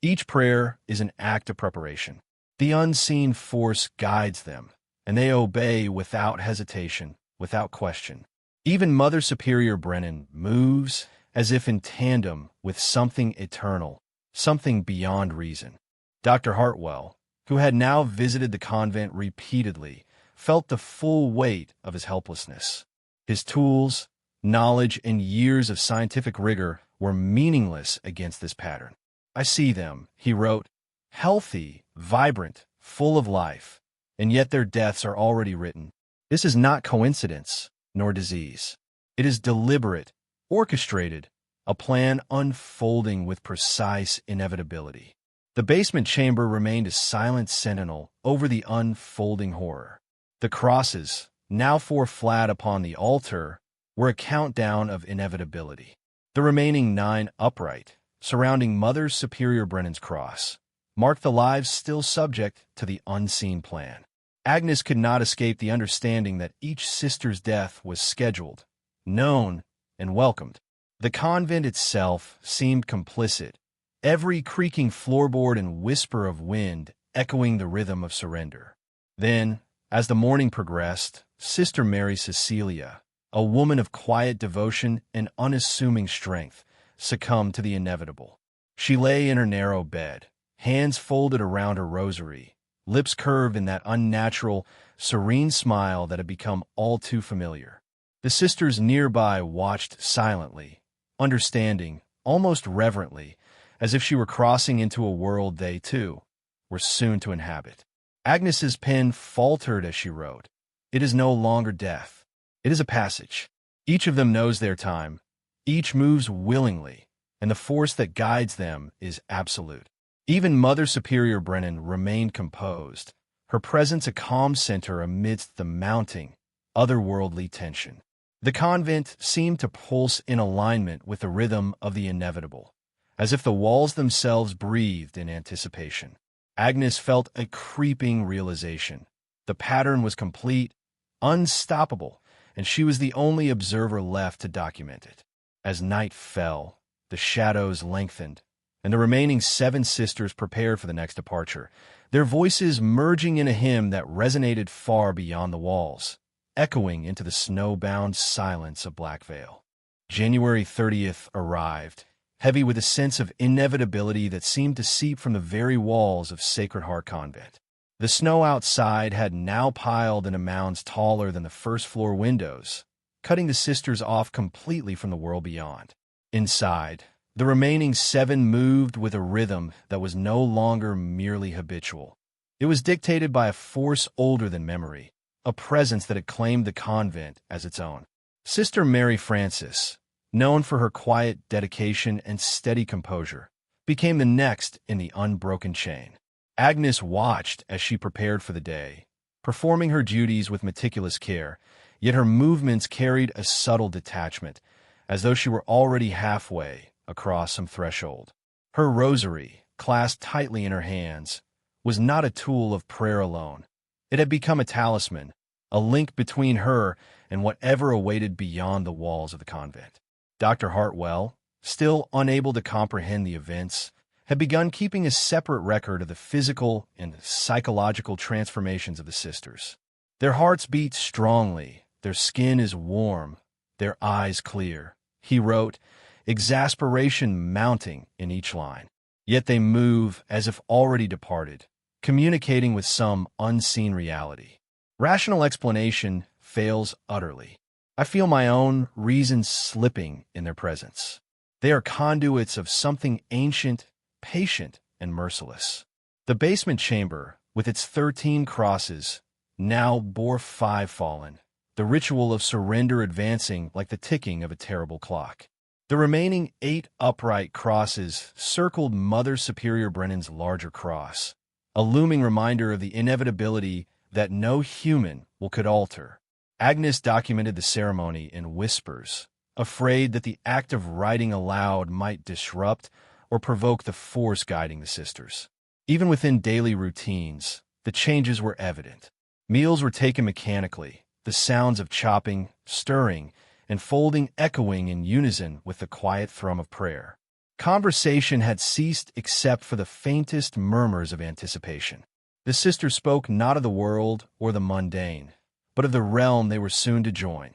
each prayer is an act of preparation. The unseen force guides them, and they obey without hesitation, without question. Even Mother Superior Brennan moves as if in tandem with something eternal, something beyond reason." Dr. Hartwell, who had now visited the convent repeatedly, felt the full weight of his helplessness. His tools, knowledge, and years of scientific rigor were meaningless against this pattern. "I see them," he wrote, "healthy, vibrant, full of life, and yet their deaths are already written. This is not coincidence, nor disease. It is deliberate, orchestrated, a plan unfolding with precise inevitability." The basement chamber remained a silent sentinel over the unfolding horror. The crosses, now 4 flat upon the altar, were a countdown of inevitability. The remaining 9 upright, surrounding Mother Superior Brennan's cross, marked the lives still subject to the unseen plan. Agnes could not escape the understanding that each sister's death was scheduled, known, and welcomed. The convent itself seemed complicit, every creaking floorboard and whisper of wind echoing the rhythm of surrender. Then, as the morning progressed, Sister Mary Cecilia, a woman of quiet devotion and unassuming strength, succumbed to the inevitable. She lay in her narrow bed, hands folded around her rosary, lips curved in that unnatural, serene smile that had become all too familiar. The sisters nearby watched silently, understanding, almost reverently, as if she were crossing into a world they, too, were soon to inhabit. Agnes's pen faltered as she wrote, "It is no longer death. It is a passage. Each of them knows their time. Each moves willingly, and the force that guides them is absolute." Even Mother Superior Brennan remained composed, her presence a calm center amidst the mounting, otherworldly tension. The convent seemed to pulse in alignment with the rhythm of the inevitable, as if the walls themselves breathed in anticipation. Agnes felt a creeping realization. The pattern was complete, unstoppable, and she was the only observer left to document it. As night fell, the shadows lengthened, and the remaining 7 sisters prepared for the next departure, their voices merging in a hymn that resonated far beyond the walls, echoing into the snow-bound silence of Blackvale. January 30th arrived, heavy with a sense of inevitability that seemed to seep from the very walls of Sacred Heart Convent. The snow outside had now piled into mounds taller than the first-floor windows, cutting the sisters off completely from the world beyond. Inside, the remaining 7 moved with a rhythm that was no longer merely habitual. It was dictated by a force older than memory, a presence that had claimed the convent as its own. Sister Mary Frances, known for her quiet dedication and steady composure, became the next in the unbroken chain. Agnes watched as she prepared for the day, performing her duties with meticulous care, yet her movements carried a subtle detachment, as though she were already halfway across some threshold. Her rosary, clasped tightly in her hands, was not a tool of prayer alone. It had become a talisman, a link between her and whatever awaited beyond the walls of the convent. Dr. Hartwell, still unable to comprehend the events, had begun keeping a separate record of the physical and psychological transformations of the sisters. Their hearts beat strongly, their skin is warm, their eyes clear, he wrote, exasperation mounting in each line. Yet they move as if already departed, communicating with some unseen reality. Rational explanation fails utterly. I feel my own reason slipping in their presence. They are conduits of something ancient, patient, and merciless. The basement chamber, with its 13 crosses, now bore 5 fallen, the ritual of surrender advancing like the ticking of a terrible clock. The remaining 8 upright crosses circled Mother Superior Brennan's larger cross, a looming reminder of the inevitability that no human will could alter. Agnes documented the ceremony in whispers, afraid that the act of writing aloud might disrupt or provoke the force guiding the sisters. Even within daily routines, the changes were evident. Meals were taken mechanically, the sounds of chopping, stirring, and folding echoing in unison with the quiet thrum of prayer. Conversation had ceased except for the faintest murmurs of anticipation. The sisters spoke not of the world or the mundane, but of the realm they were soon to join,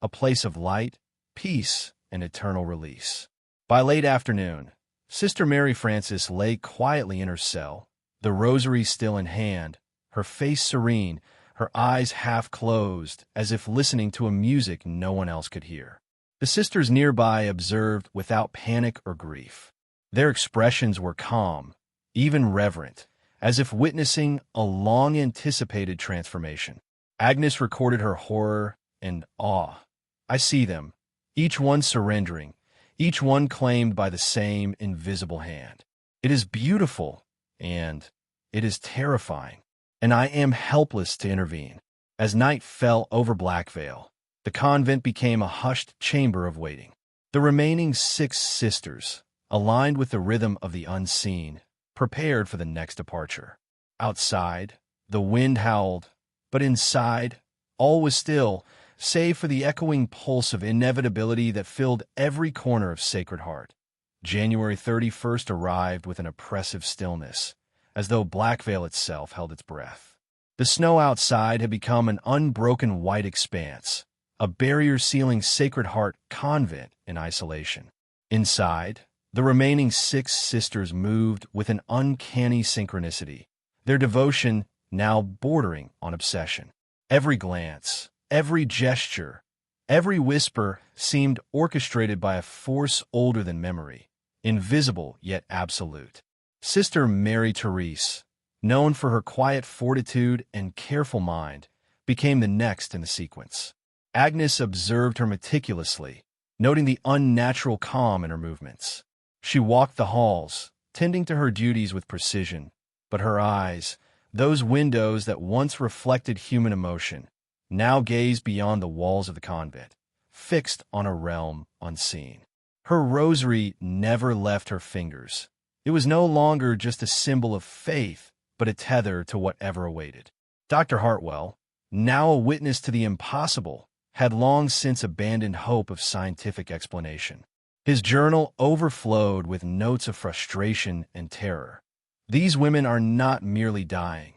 a place of light, peace, and eternal release. By late afternoon, Sister Mary Frances lay quietly in her cell, the rosary still in hand, her face serene, her eyes half closed, as if listening to a music no one else could hear. The sisters nearby observed without panic or grief. Their expressions were calm, even reverent, as if witnessing a long-anticipated transformation. Agnes recorded her horror and awe. I see them, each one surrendering, each one claimed by the same invisible hand. It is beautiful, and it is terrifying, and I am helpless to intervene. As night fell over Blackvale, the convent became a hushed chamber of waiting. The remaining 6 sisters, aligned with the rhythm of the unseen, prepared for the next departure. Outside, the wind howled, but inside, all was still, save for the echoing pulse of inevitability that filled every corner of Sacred Heart. January 31st arrived with an oppressive stillness, as though Blackvale itself held its breath. The snow outside had become an unbroken white expanse, a barrier sealing Sacred Heart Convent in isolation. Inside, the remaining 6 sisters moved with an uncanny synchronicity, their devotion now bordering on obsession. Every glance, every gesture, every whisper seemed orchestrated by a force older than memory, invisible yet absolute. Sister Mary Therese, known for her quiet fortitude and careful mind, became the next in the sequence. Agnes observed her meticulously, noting the unnatural calm in her movements. She walked the halls, tending to her duties with precision, but her eyes, those windows that once reflected human emotion, now gazed beyond the walls of the convent, fixed on a realm unseen. Her rosary never left her fingers. It was no longer just a symbol of faith, but a tether to whatever awaited. Dr. Hartwell, now a witness to the impossible, had long since abandoned hope of scientific explanation. His journal overflowed with notes of frustration and terror. These women are not merely dying,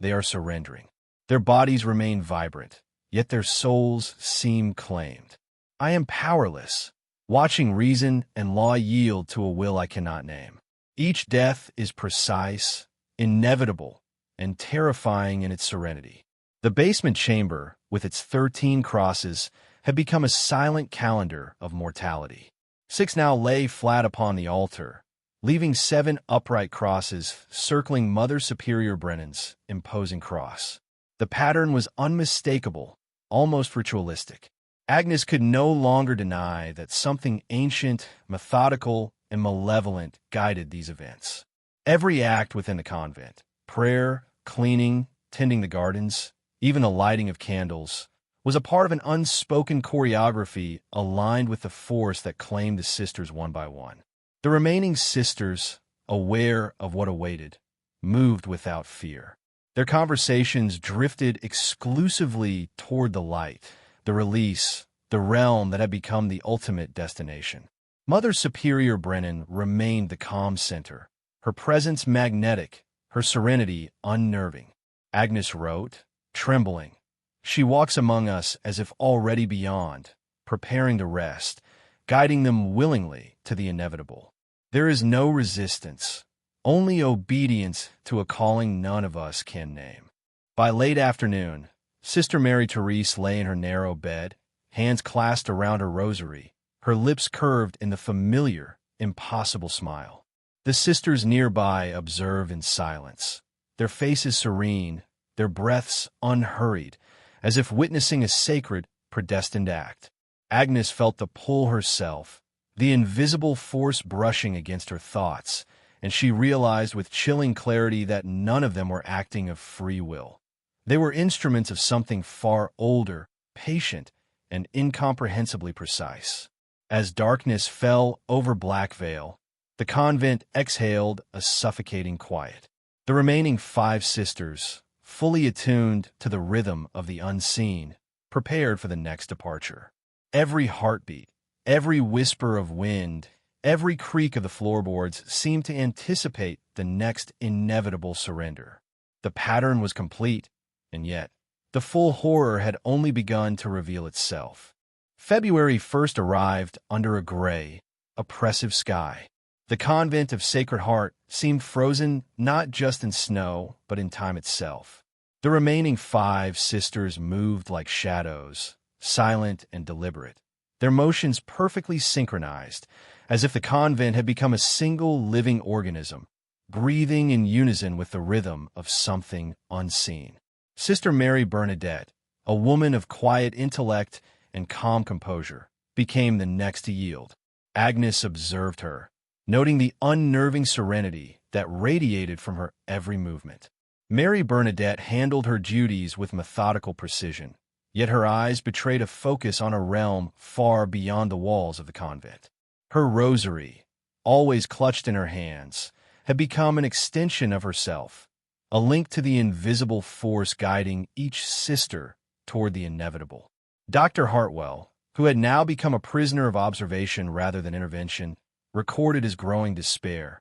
they are surrendering. Their bodies remain vibrant, yet their souls seem claimed. I am powerless, watching reason and law yield to a will I cannot name. Each death is precise, inevitable, and terrifying in its serenity. The basement chamber, with its 13 crosses, had become a silent calendar of mortality. 6 now lay flat upon the altar, leaving 7 upright crosses circling Mother Superior Brennan's imposing cross. The pattern was unmistakable, almost ritualistic. Agnes could no longer deny that something ancient, methodical, and malevolent guided these events. Every act within the convent, prayer, cleaning, tending the gardens, even the lighting of candles, was a part of an unspoken choreography aligned with the force that claimed the sisters one by one. The remaining sisters, aware of what awaited, moved without fear. Their conversations drifted exclusively toward the light, the release, the realm that had become the ultimate destination. Mother Superior Brennan remained the calm center, her presence magnetic, her serenity unnerving. Agnes wrote, trembling, "She walks among us as if already beyond, preparing to rest, guiding them willingly to the inevitable. There is no resistance, only obedience to a calling none of us can name." By late afternoon, Sister Mary Therese lay in her narrow bed, hands clasped around her rosary, her lips curved in the familiar, impossible smile. The sisters nearby observe in silence, their faces serene, their breaths unhurried, as if witnessing a sacred, predestined act. Agnes felt the pull herself, the invisible force brushing against her thoughts, and she realized with chilling clarity that none of them were acting of free will. They were instruments of something far older, patient, and incomprehensibly precise. As darkness fell over Blackvale, the convent exhaled a suffocating quiet. The remaining 5 sisters, fully attuned to the rhythm of the unseen, prepared for the next departure. Every heartbeat, every whisper of wind, every creak of the floorboards seemed to anticipate the next inevitable surrender. The pattern was complete, and yet the full horror had only begun to reveal itself. February 1st arrived under a gray, oppressive sky. The convent of Sacred Heart seemed frozen not just in snow, but in time itself. The remaining 5 sisters moved like shadows, silent and deliberate, their motions perfectly synchronized, as if the convent had become a single living organism, breathing in unison with the rhythm of something unseen. Sister Mary Bernadette, a woman of quiet intellect and calm composure, became the next to yield. Agnes observed her, noting the unnerving serenity that radiated from her every movement. Mary Bernadette handled her duties with methodical precision, yet her eyes betrayed a focus on a realm far beyond the walls of the convent. Her rosary, always clutched in her hands, had become an extension of herself, a link to the invisible force guiding each sister toward the inevitable. Dr. Hartwell, who had now become a prisoner of observation rather than intervention, recorded his growing despair.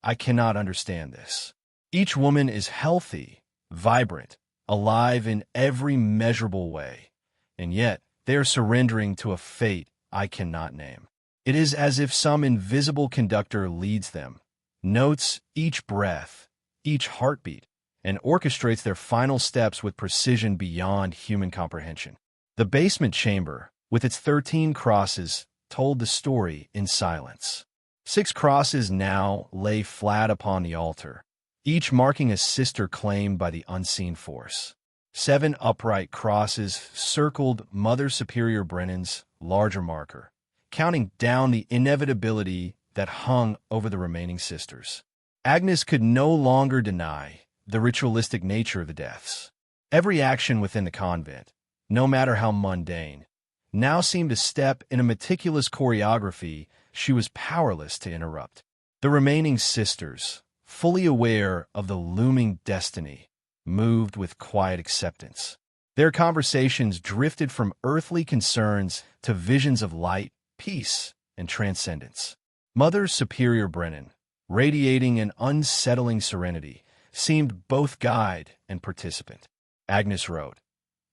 "I cannot understand this. Each woman is healthy, vibrant, alive in every measurable way, and yet they are surrendering to a fate I cannot name. It is as if some invisible conductor leads them, notes each breath, each heartbeat, and orchestrates their final steps with precision beyond human comprehension." The basement chamber, with its 13 crosses, told the story in silence. 6 crosses now lay flat upon the altar, each marking a sister claimed by the unseen force. 7 upright crosses circled Mother Superior Brennan's larger marker, counting down the inevitability that hung over the remaining sisters. Agnes could no longer deny the ritualistic nature of the deaths. Every action within the convent, no matter how mundane, now seemed a step in a meticulous choreography she was powerless to interrupt. The remaining sisters, fully aware of the looming destiny, moved with quiet acceptance. Their conversations drifted from earthly concerns to visions of light, peace, and transcendence. Mother Superior Brennan, radiating an unsettling serenity, seemed both guide and participant. Agnes wrote,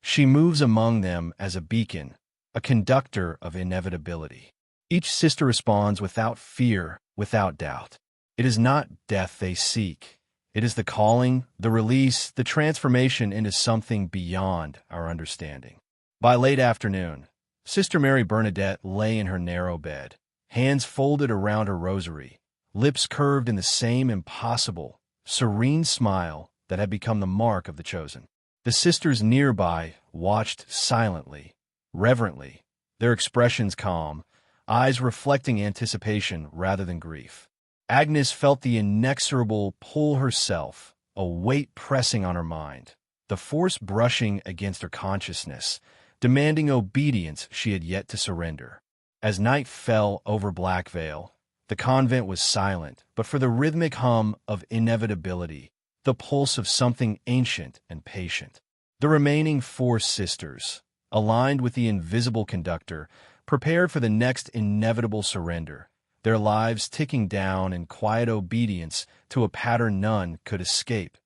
"She moves among them as a beacon, a conductor of inevitability. Each sister responds without fear, without doubt. It is not death they seek. It is the calling, the release, the transformation into something beyond our understanding." By late afternoon, Sister Mary Bernadette lay in her narrow bed, hands folded around her rosary, lips curved in the same impossible, serene smile that had become the mark of the chosen. The sisters nearby watched silently, reverently, their expressions calm, eyes reflecting anticipation rather than grief. Agnes felt the inexorable pull herself, a weight pressing on her mind, the force brushing against her consciousness, demanding obedience she had yet to surrender. As night fell over Blackvale, the convent was silent, but for the rhythmic hum of inevitability, the pulse of something ancient and patient. The remaining 4 sisters, aligned with the invisible conductor, prepared for the next inevitable surrender, their lives ticking down in quiet obedience to a pattern none could escape.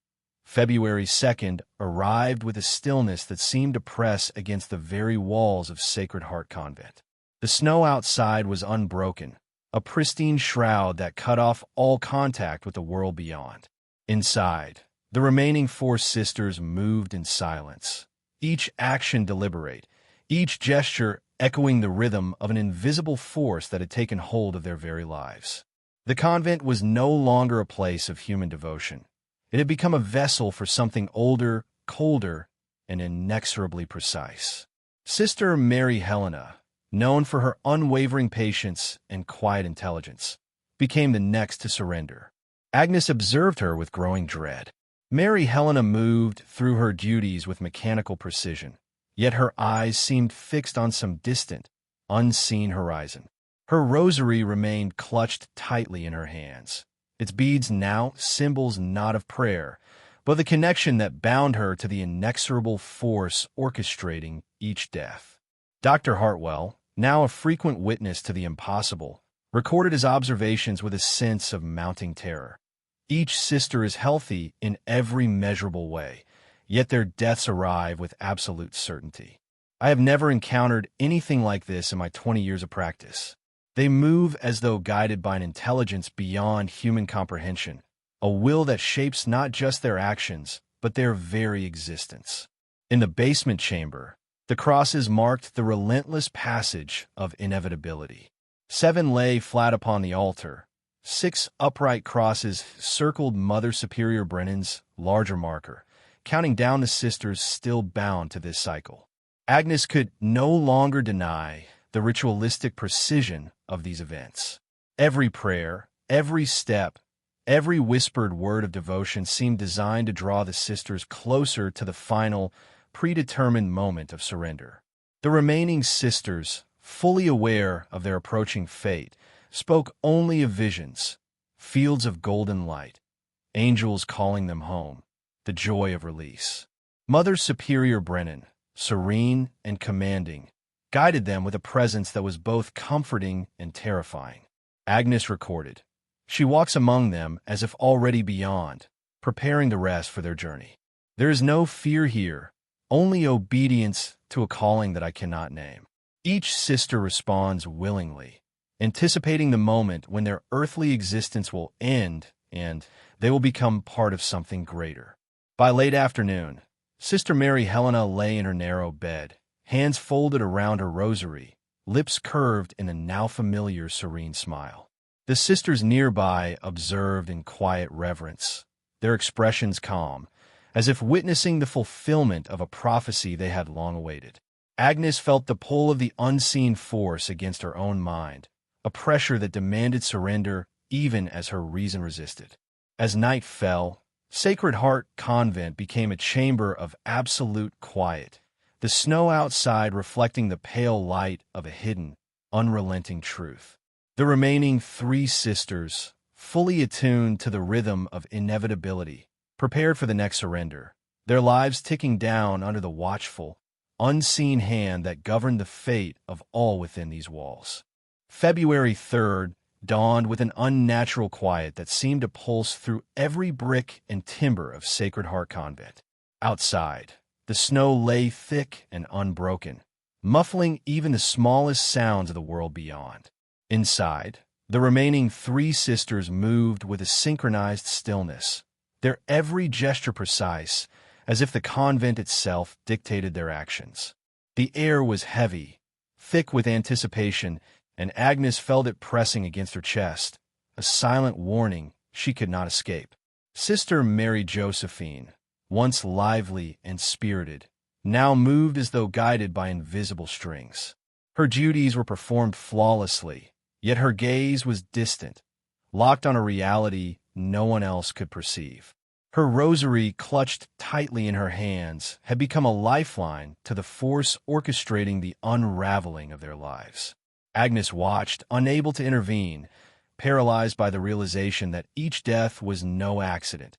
February 2nd arrived with a stillness that seemed to press against the very walls of Sacred Heart Convent. The snow outside was unbroken, a pristine shroud that cut off all contact with the world beyond. Inside, the remaining 4 sisters moved in silence, each action deliberate, each gesture echoing the rhythm of an invisible force that had taken hold of their very lives. The convent was no longer a place of human devotion. It had become a vessel for something older, colder, and inexorably precise. Sister Mary Helena, known for her unwavering patience and quiet intelligence, became the next to surrender. Agnes observed her with growing dread. Mary Helena moved through her duties with mechanical precision, yet her eyes seemed fixed on some distant, unseen horizon. Her rosary remained clutched tightly in her hands, its beads now symbols not of prayer, but the connection that bound her to the inexorable force orchestrating each death. Dr. Hartwell, now a frequent witness to the impossible, recorded his observations with a sense of mounting terror. Each sister is healthy in every measurable way, yet their deaths arrive with absolute certainty. I have never encountered anything like this in my 20 years of practice. They move as though guided by an intelligence beyond human comprehension, a will that shapes not just their actions, but their very existence. In the basement chamber, the crosses marked the relentless passage of inevitability. 7 lay flat upon the altar. 6 upright crosses circled Mother Superior Brennan's larger marker, counting down the sisters still bound to this cycle. Agnes could no longer deny the ritualistic precision of these events. Every prayer, every step, every whispered word of devotion seemed designed to draw the sisters closer to the final, predetermined moment of surrender. The remaining sisters, fully aware of their approaching fate, spoke only of visions, fields of golden light, angels calling them home, the joy of release. Mother Superior Brennan, serene and commanding, guided them with a presence that was both comforting and terrifying. Agnes recorded, "She walks among them as if already beyond, preparing the rest for their journey. There is no fear here, only obedience to a calling that I cannot name." Each sister responds willingly, anticipating the moment when their earthly existence will end and they will become part of something greater. By late afternoon, Sister Mary Helena lay in her narrow bed, hands folded around her rosary, lips curved in a now familiar serene smile. The sisters nearby observed in quiet reverence, their expressions calm, as if witnessing the fulfillment of a prophecy they had long awaited. Agnes felt the pull of the unseen force against her own mind, a pressure that demanded surrender even as her reason resisted. As night fell, Sacred Heart Convent became a chamber of absolute quiet, the snow outside reflecting the pale light of a hidden, unrelenting truth. The remaining 3 sisters, fully attuned to the rhythm of inevitability, prepared for the next surrender, their lives ticking down under the watchful, unseen hand that governed the fate of all within these walls. February 3rd dawned with an unnatural quiet that seemed to pulse through every brick and timber of Sacred Heart Convent. Outside, the snow lay thick and unbroken, muffling even the smallest sounds of the world beyond. Inside, the remaining 3 sisters moved with a synchronized stillness, their every gesture precise, as if the convent itself dictated their actions. The air was heavy, thick with anticipation, and Agnes felt it pressing against her chest, a silent warning she could not escape. Sister Mary Josephine, once lively and spirited, now moved as though guided by invisible strings. Her duties were performed flawlessly, yet her gaze was distant, locked on a reality no one else could perceive. Her rosary, clutched tightly in her hands, had become a lifeline to the force orchestrating the unraveling of their lives. Agnes watched, unable to intervene, paralyzed by the realization that each death was no accident.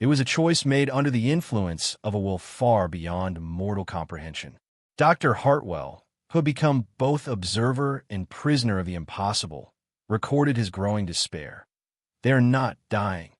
It was a choice made under the influence of a will far beyond mortal comprehension. Dr. Hartwell, who had become both observer and prisoner of the impossible, recorded his growing despair. They are not dying.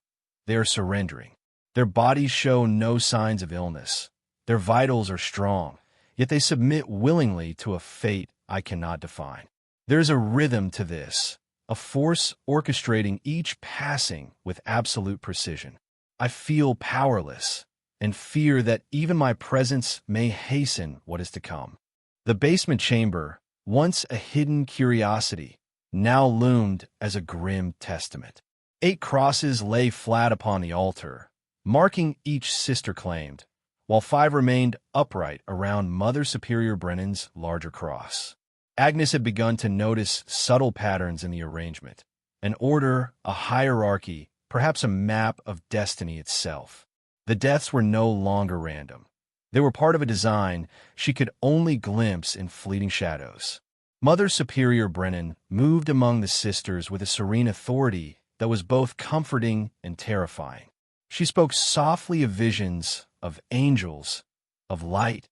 They are surrendering. Their bodies show no signs of illness. Their vitals are strong, yet they submit willingly to a fate I cannot define. There is a rhythm to this, a force orchestrating each passing with absolute precision. I feel powerless and fear that even my presence may hasten what is to come. The basement chamber, once a hidden curiosity, now loomed as a grim testament. 8 crosses lay flat upon the altar, marking each sister claimed, while 5 remained upright around Mother Superior Brennan's larger cross. Agnes had begun to notice subtle patterns in the arrangement, an order, a hierarchy, perhaps a map of destiny itself. The deaths were no longer random. They were part of a design she could only glimpse in fleeting shadows. Mother Superior Brennan moved among the sisters with a serene authority that was both comforting and terrifying. She spoke softly of visions, of angels, of light,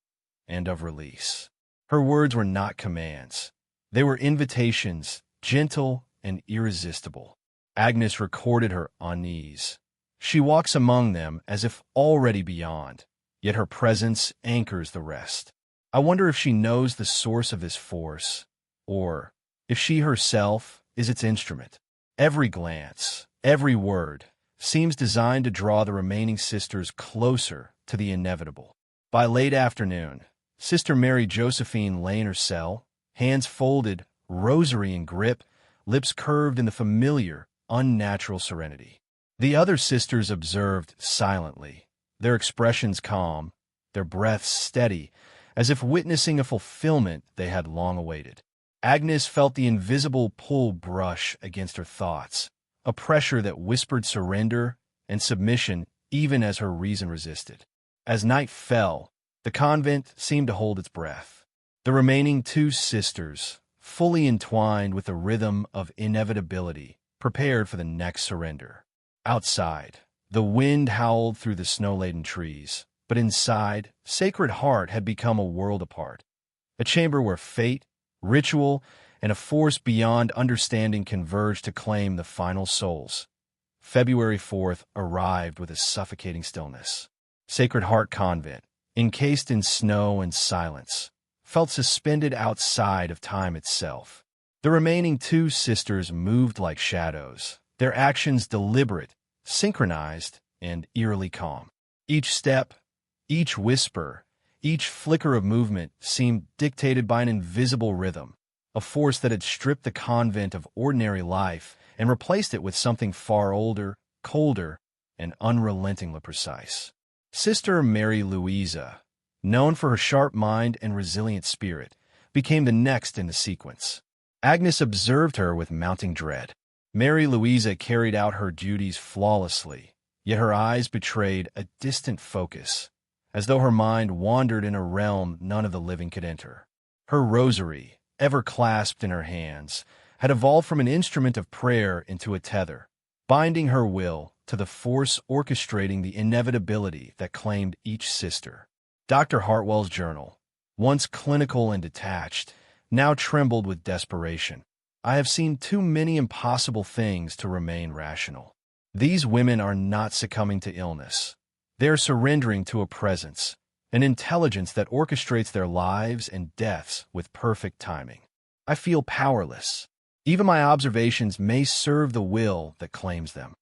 and of release. Her words were not commands. They were invitations, gentle and irresistible. Agnes recorded her unease. She walks among them as if already beyond, yet her presence anchors the rest. I wonder if she knows the source of this force, or if she herself is its instrument. Every glance, every word, seems designed to draw the remaining sisters closer to the inevitable. By late afternoon, Sister Mary Josephine lay in her cell, hands folded, rosary in grip, lips curved in the familiar, unnatural serenity. The other sisters observed silently, their expressions calm, their breaths steady, as if witnessing a fulfillment they had long awaited. Agnes felt the invisible pull brush against her thoughts, a pressure that whispered surrender and submission even as her reason resisted. As night fell, the convent seemed to hold its breath. The remaining two sisters, fully entwined with the rhythm of inevitability, prepared for the next surrender. Outside, the wind howled through the snow-laden trees, but inside, Sacred Heart had become a world apart, a chamber where fate, ritual, and a force beyond understanding converged to claim the final souls. February 4th arrived with a suffocating stillness. Sacred Heart Convent, encased in snow and silence, felt suspended outside of time itself. The remaining two sisters moved like shadows, their actions deliberate, synchronized, and eerily calm. Each step, each whisper, each flicker of movement seemed dictated by an invisible rhythm, a force that had stripped the convent of ordinary life and replaced it with something far older, colder, and unrelentingly precise. Sister Mary Louisa, known for her sharp mind and resilient spirit, became the next in the sequence. Agnes observed her with mounting dread. Mary Louisa carried out her duties flawlessly, yet her eyes betrayed a distant focus, as though her mind wandered in a realm none of the living could enter. Her rosary, ever clasped in her hands, had evolved from an instrument of prayer into a tether, binding her will to the force orchestrating the inevitability that claimed each sister. Dr. Hartwell's journal, once clinical and detached, now trembled with desperation. I have seen too many impossible things to remain rational. These women are not succumbing to illness. They are surrendering to a presence, an intelligence that orchestrates their lives and deaths with perfect timing. I feel powerless. Even my observations may serve the will that claims them.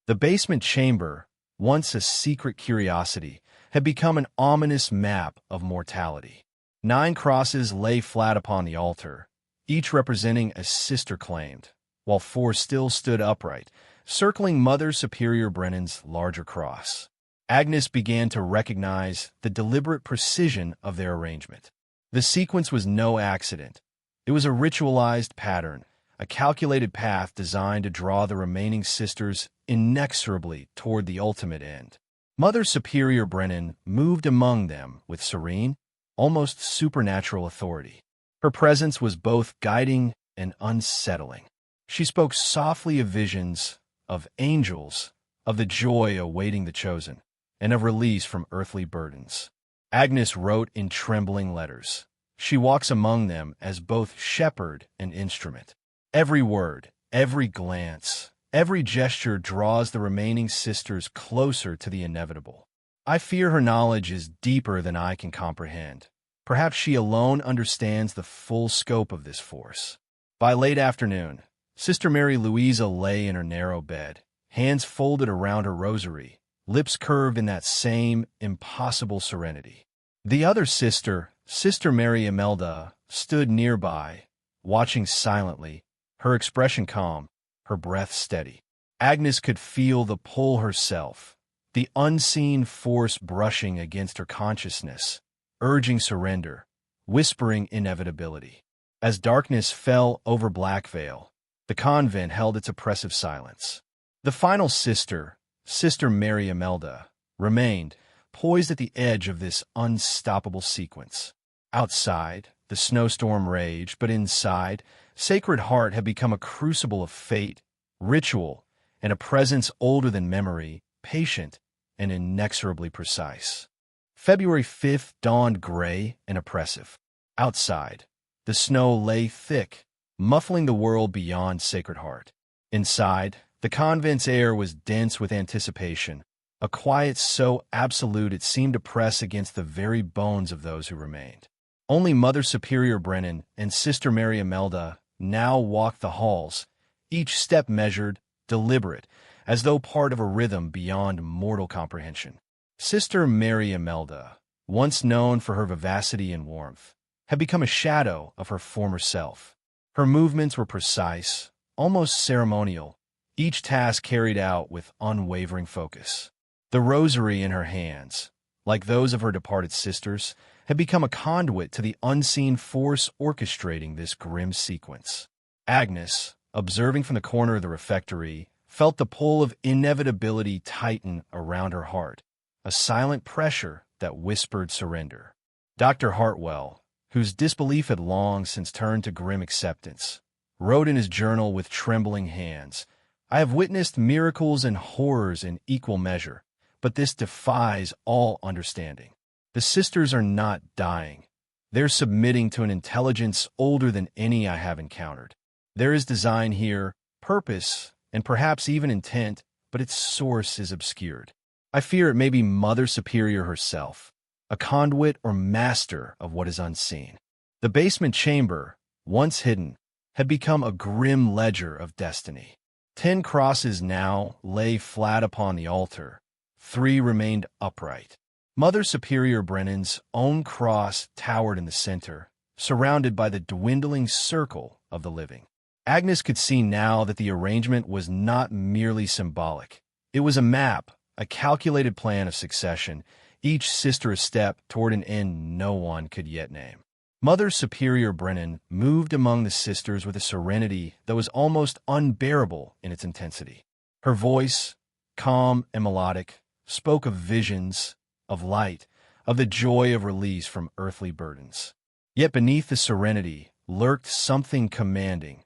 The basement chamber, once a secret curiosity, had become an ominous map of mortality. 9 crosses lay flat upon the altar, each representing a sister claimed, while 4 still stood upright, circling Mother Superior Brennan's larger cross. Agnes began to recognize the deliberate precision of their arrangement. The sequence was no accident. It was a ritualized pattern, a calculated path designed to draw the remaining sisters inexorably toward the ultimate end. Mother Superior Brennan moved among them with serene, almost supernatural authority. Her presence was both guiding and unsettling. She spoke softly of visions, of angels, of the joy awaiting the chosen, and of release from earthly burdens. Agnes wrote in trembling letters. She walks among them as both shepherd and instrument. Every word, every glance, every gesture draws the remaining sisters closer to the inevitable. I fear her knowledge is deeper than I can comprehend. Perhaps she alone understands the full scope of this force. By late afternoon, Sister Mary Louisa lay in her narrow bed, hands folded around her rosary, lips curved in that same impossible serenity. The other sister, Sister Mary Imelda, stood nearby, watching silently, her expression calm, her breath steady. Agnes could feel the pull herself, the unseen force brushing against her consciousness, urging surrender, whispering inevitability. As darkness fell over Blackvale, the convent held its oppressive silence. The final sister, Sister Mary Imelda, remained, poised at the edge of this unstoppable sequence. Outside, the snowstorm raged, but inside, Sacred Heart had become a crucible of fate, ritual, and a presence older than memory, patient and inexorably precise. February 5th dawned gray and oppressive. Outside, the snow lay thick, muffling the world beyond Sacred Heart. Inside, the convent's air was dense with anticipation, a quiet so absolute it seemed to press against the very bones of those who remained. Only Mother Superior Brennan and Sister Mary Imelda now walked the halls, each step measured, deliberate, as though part of a rhythm beyond mortal comprehension. Sister Mary Imelda, once known for her vivacity and warmth, had become a shadow of her former self. Her movements were precise, almost ceremonial, each task carried out with unwavering focus. The rosary in her hands, like those of her departed sisters, had become a conduit to the unseen force orchestrating this grim sequence. Agnes, observing from the corner of the refectory, felt the pull of inevitability tighten around her heart, a silent pressure that whispered surrender. Dr. Hartwell, whose disbelief had long since turned to grim acceptance, wrote in his journal with trembling hands, "I have witnessed miracles and horrors in equal measure, but this defies all understanding. The sisters are not dying. They're submitting to an intelligence older than any I have encountered. There is design here, purpose, and perhaps even intent, but its source is obscured. I fear it may be Mother Superior herself, a conduit or master of what is unseen." The basement chamber, once hidden, had become a grim ledger of destiny. 10 crosses now lay flat upon the altar. 3 remained upright. Mother Superior Brennan's own cross towered in the center, surrounded by the dwindling circle of the living. Agnes could see now that the arrangement was not merely symbolic. It was a map, a calculated plan of succession, each sister a step toward an end no one could yet name. Mother Superior Brennan moved among the sisters with a serenity that was almost unbearable in its intensity. Her voice, calm and melodic, spoke of visions, of light, of the joy of release from earthly burdens. Yet beneath the serenity lurked something commanding,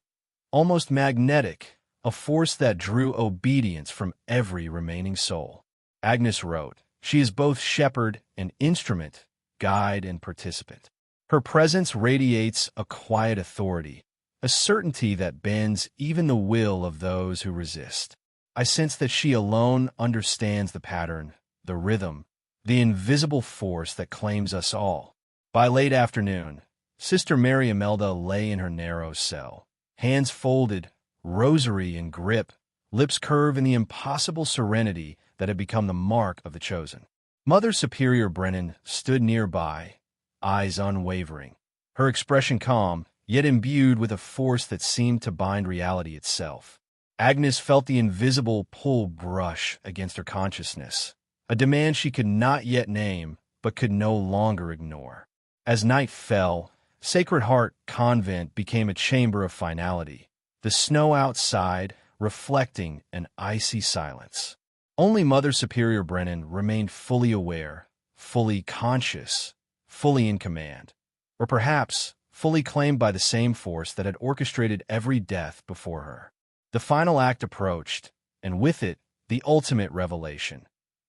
almost magnetic, a force that drew obedience from every remaining soul. Agnes wrote, "She is both shepherd and instrument, guide and participant. Her presence radiates a quiet authority, a certainty that bends even the will of those who resist. I sense that she alone understands the pattern, the rhythm, the invisible force that claims us all." By late afternoon, Sister Mary Imelda lay in her narrow cell, hands folded, rosary in grip, lips curved in the impossible serenity that had become the mark of the chosen. Mother Superior Brennan stood nearby, eyes unwavering, her expression calm, yet imbued with a force that seemed to bind reality itself. Agnes felt the invisible pull brush against her consciousness, a demand she could not yet name, but could no longer ignore. As night fell, Sacred Heart Convent became a chamber of finality, the snow outside reflecting an icy silence. Only Mother Superior Brennan remained fully aware, fully conscious, fully in command, or perhaps fully claimed by the same force that had orchestrated every death before her. The final act approached, and with it, the ultimate revelation.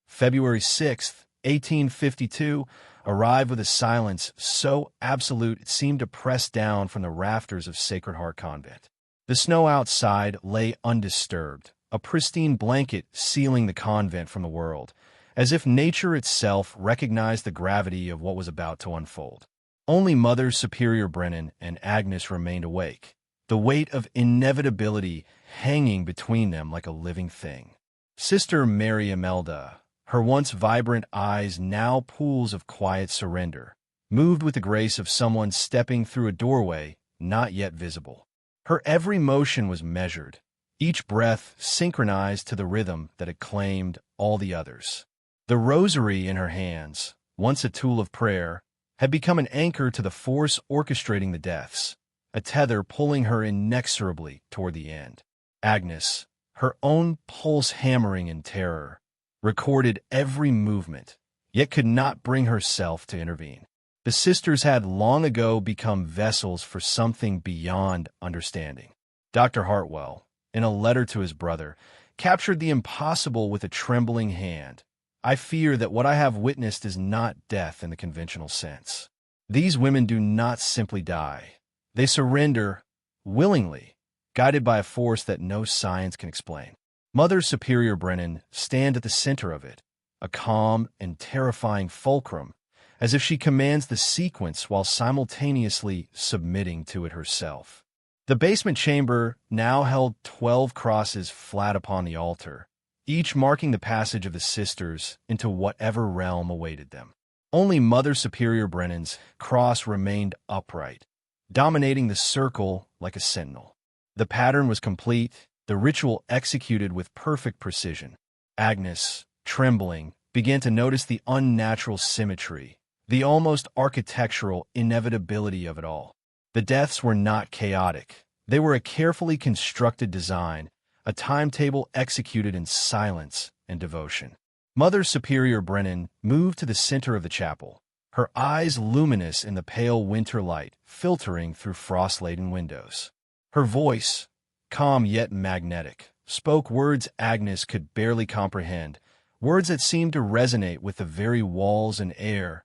February 6th, 1852, arrived with a silence so absolute it seemed to press down from the rafters of Sacred Heart Convent. The snow outside lay undisturbed, a pristine blanket sealing the convent from the world, as if nature itself recognized the gravity of what was about to unfold. Only Mother Superior Brennan and Agnes remained awake, the weight of inevitability hanging between them like a living thing. Sister Mary Imelda, her once vibrant eyes now pools of quiet surrender, moved with the grace of someone stepping through a doorway not yet visible. Her every motion was measured, each breath synchronized to the rhythm that had claimed all the others. The rosary in her hands, once a tool of prayer, had become an anchor to the force orchestrating the deaths, a tether pulling her inexorably toward the end. Agnes, her own pulse hammering in terror, recorded every movement, yet could not bring herself to intervene. The sisters had long ago become vessels for something beyond understanding. Dr. Hartwell, in a letter to his brother, captured the impossible with a trembling hand. "I fear that what I have witnessed is not death in the conventional sense. These women do not simply die. They surrender willingly, guided by a force that no science can explain. Mother Superior Brennan stand at the center of it, a calm and terrifying fulcrum, as if she commands the sequence while simultaneously submitting to it herself. The basement chamber now held 12 crosses flat upon the altar, each marking the passage of the sisters into whatever realm awaited them. Only Mother Superior Brennan's cross remained upright, dominating the circle like a sentinel. The pattern was complete, the ritual executed with perfect precision. Agnes, trembling, began to notice the unnatural symmetry, the almost architectural inevitability of it all. The deaths were not chaotic. They were a carefully constructed design, a timetable executed in silence and devotion. Mother Superior Brennan moved to the center of the chapel, her eyes luminous in the pale winter light filtering through frost-laden windows. Her voice, calm yet magnetic, spoke words Agnes could barely comprehend, words that seemed to resonate with the very walls and air,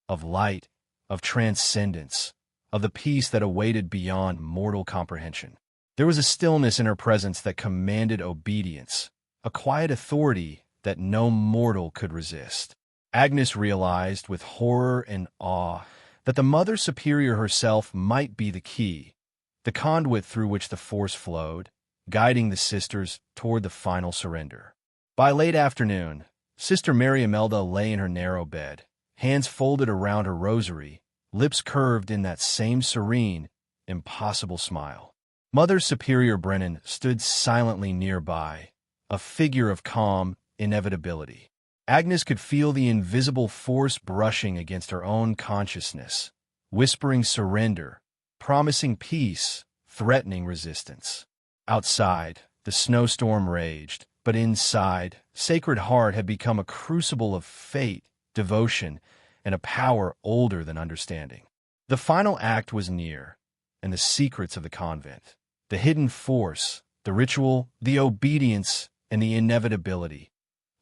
of light, of transcendence, of the peace that awaited beyond mortal comprehension. There was a stillness in her presence that commanded obedience, a quiet authority that no mortal could resist. Agnes realized with horror and awe that the Mother Superior herself might be the key, the conduit through which the force flowed, guiding the sisters toward the final surrender. By late afternoon, Sister Mary Imelda lay in her narrow bed, hands folded around her rosary, lips curved in that same serene, impossible smile. Mother Superior Brennan stood silently nearby, a figure of calm inevitability. Agnes could feel the invisible force brushing against her own consciousness, whispering surrender, promising peace, threatening resistance. Outside, the snowstorm raged, but inside, Sacred Heart had become a crucible of fate, devotion, and a power older than understanding. The final act was near, and the secrets of the convent, the hidden force, the ritual, the obedience, and the inevitability,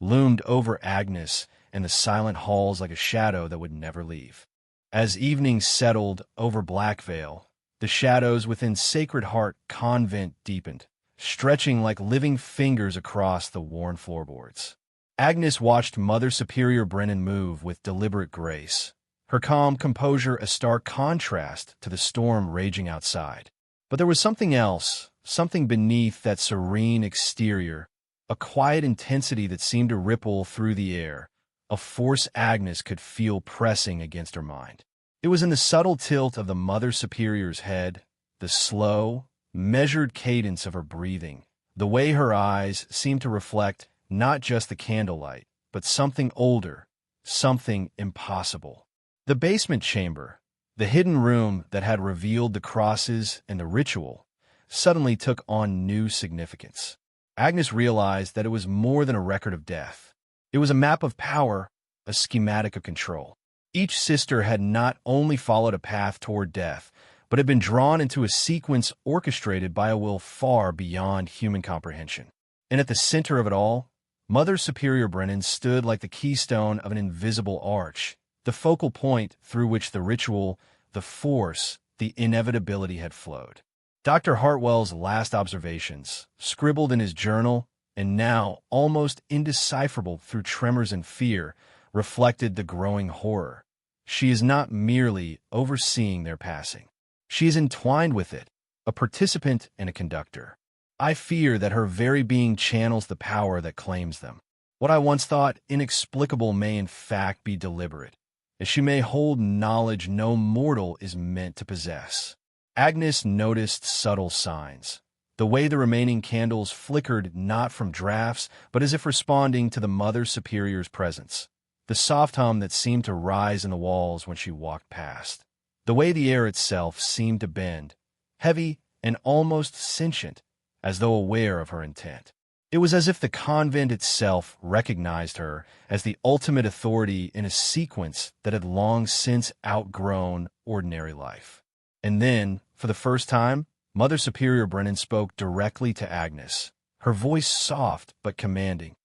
loomed over Agnes and the silent halls like a shadow that would never leave. As evening settled over Blackvale, the shadows within Sacred Heart Convent deepened, stretching like living fingers across the worn floorboards. Agnes watched Mother Superior Brennan move with deliberate grace, her calm composure a stark contrast to the storm raging outside. But there was something else, something beneath that serene exterior, a quiet intensity that seemed to ripple through the air, a force Agnes could feel pressing against her mind. It was in the subtle tilt of the Mother Superior's head, the slow, measured cadence of her breathing, the way her eyes seemed to reflect not just the candlelight, but something older, something impossible. The basement chamber, the hidden room that had revealed the crosses and the ritual, suddenly took on new significance. Agnes realized that it was more than a record of death. It was a map of power, a schematic of control. Each sister had not only followed a path toward death, but had been drawn into a sequence orchestrated by a will far beyond human comprehension. And at the center of it all, Mother Superior Brennan stood like the keystone of an invisible arch, the focal point through which the ritual, the force, the inevitability had flowed. Dr. Hartwell's last observations, scribbled in his journal, and now almost indecipherable through tremors and fear, reflected the growing horror. She is not merely overseeing their passing. She is entwined with it, a participant and a conductor. I fear that her very being channels the power that claims them. What I once thought inexplicable may in fact be deliberate, as she may hold knowledge no mortal is meant to possess. Agnes noticed subtle signs, the way the remaining candles flickered not from drafts, but as if responding to the Mother Superior's presence, the soft hum that seemed to rise in the walls when she walked past, the way the air itself seemed to bend, heavy and almost sentient, as though aware of her intent. It was as if the convent itself recognized her as the ultimate authority in a sequence that had long since outgrown ordinary life. And then, for the first time, Mother Superior Brennan spoke directly to Agnes, her voice soft but commanding.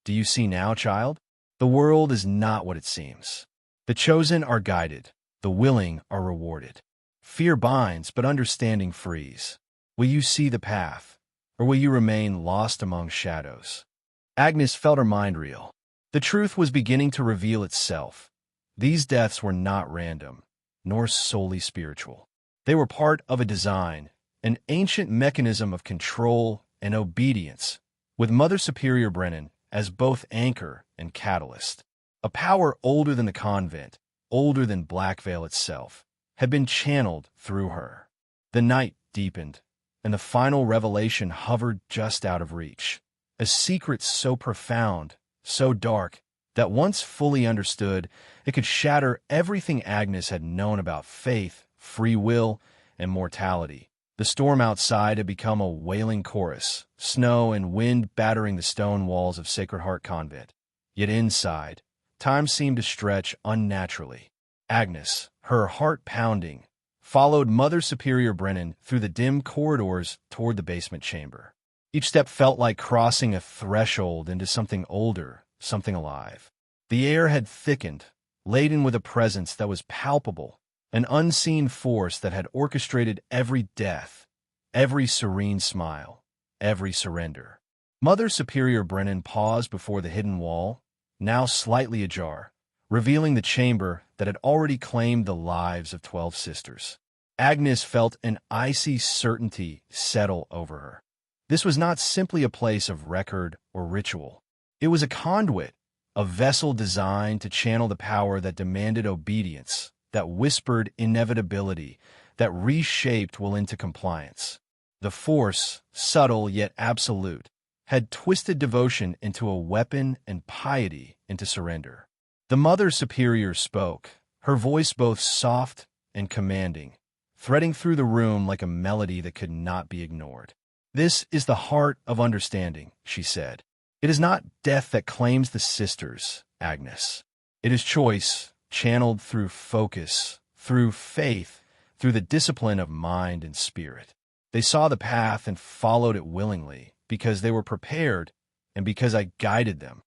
"Do you see now, child? The world is not what it seems. The chosen are guided, the willing are rewarded. Fear binds, but understanding frees. Will you see the path? Or will you remain lost among shadows?" Agnes felt her mind reel. The truth was beginning to reveal itself. These deaths were not random, nor solely spiritual. They were part of a design, an ancient mechanism of control and obedience, with Mother Superior Brennan as both anchor and catalyst. A power older than the convent, older than Blackvale itself, had been channeled through her. The night deepened, and the final revelation hovered just out of reach. A secret so profound, so dark, that once fully understood, it could shatter everything Agnes had known about faith, free will, and mortality. The storm outside had become a wailing chorus, snow and wind battering the stone walls of Sacred Heart Convent. Yet inside, time seemed to stretch unnaturally. Agnes, her heart pounding, followed Mother Superior Brennan through the dim corridors toward the basement chamber. Each step felt like crossing a threshold into something older, something alive. The air had thickened, laden with a presence that was palpable, an unseen force that had orchestrated every death, every serene smile, every surrender. Mother Superior Brennan paused before the hidden wall, now slightly ajar, revealing the chamber that had already claimed the lives of 12 sisters. Agnes felt an icy certainty settle over her. This was not simply a place of record or ritual. It was a conduit, a vessel designed to channel the power that demanded obedience, that whispered inevitability, that reshaped will into compliance. The force, subtle yet absolute, had twisted devotion into a weapon and piety into surrender. The Mother Superior spoke, her voice both soft and commanding, threading through the room like a melody that could not be ignored. "This is the heart of understanding," she said. "It is not death that claims the sisters, Agnes. It is choice, channeled through focus, through faith, through the discipline of mind and spirit." They saw the path and followed it willingly, because they were prepared and because I guided them.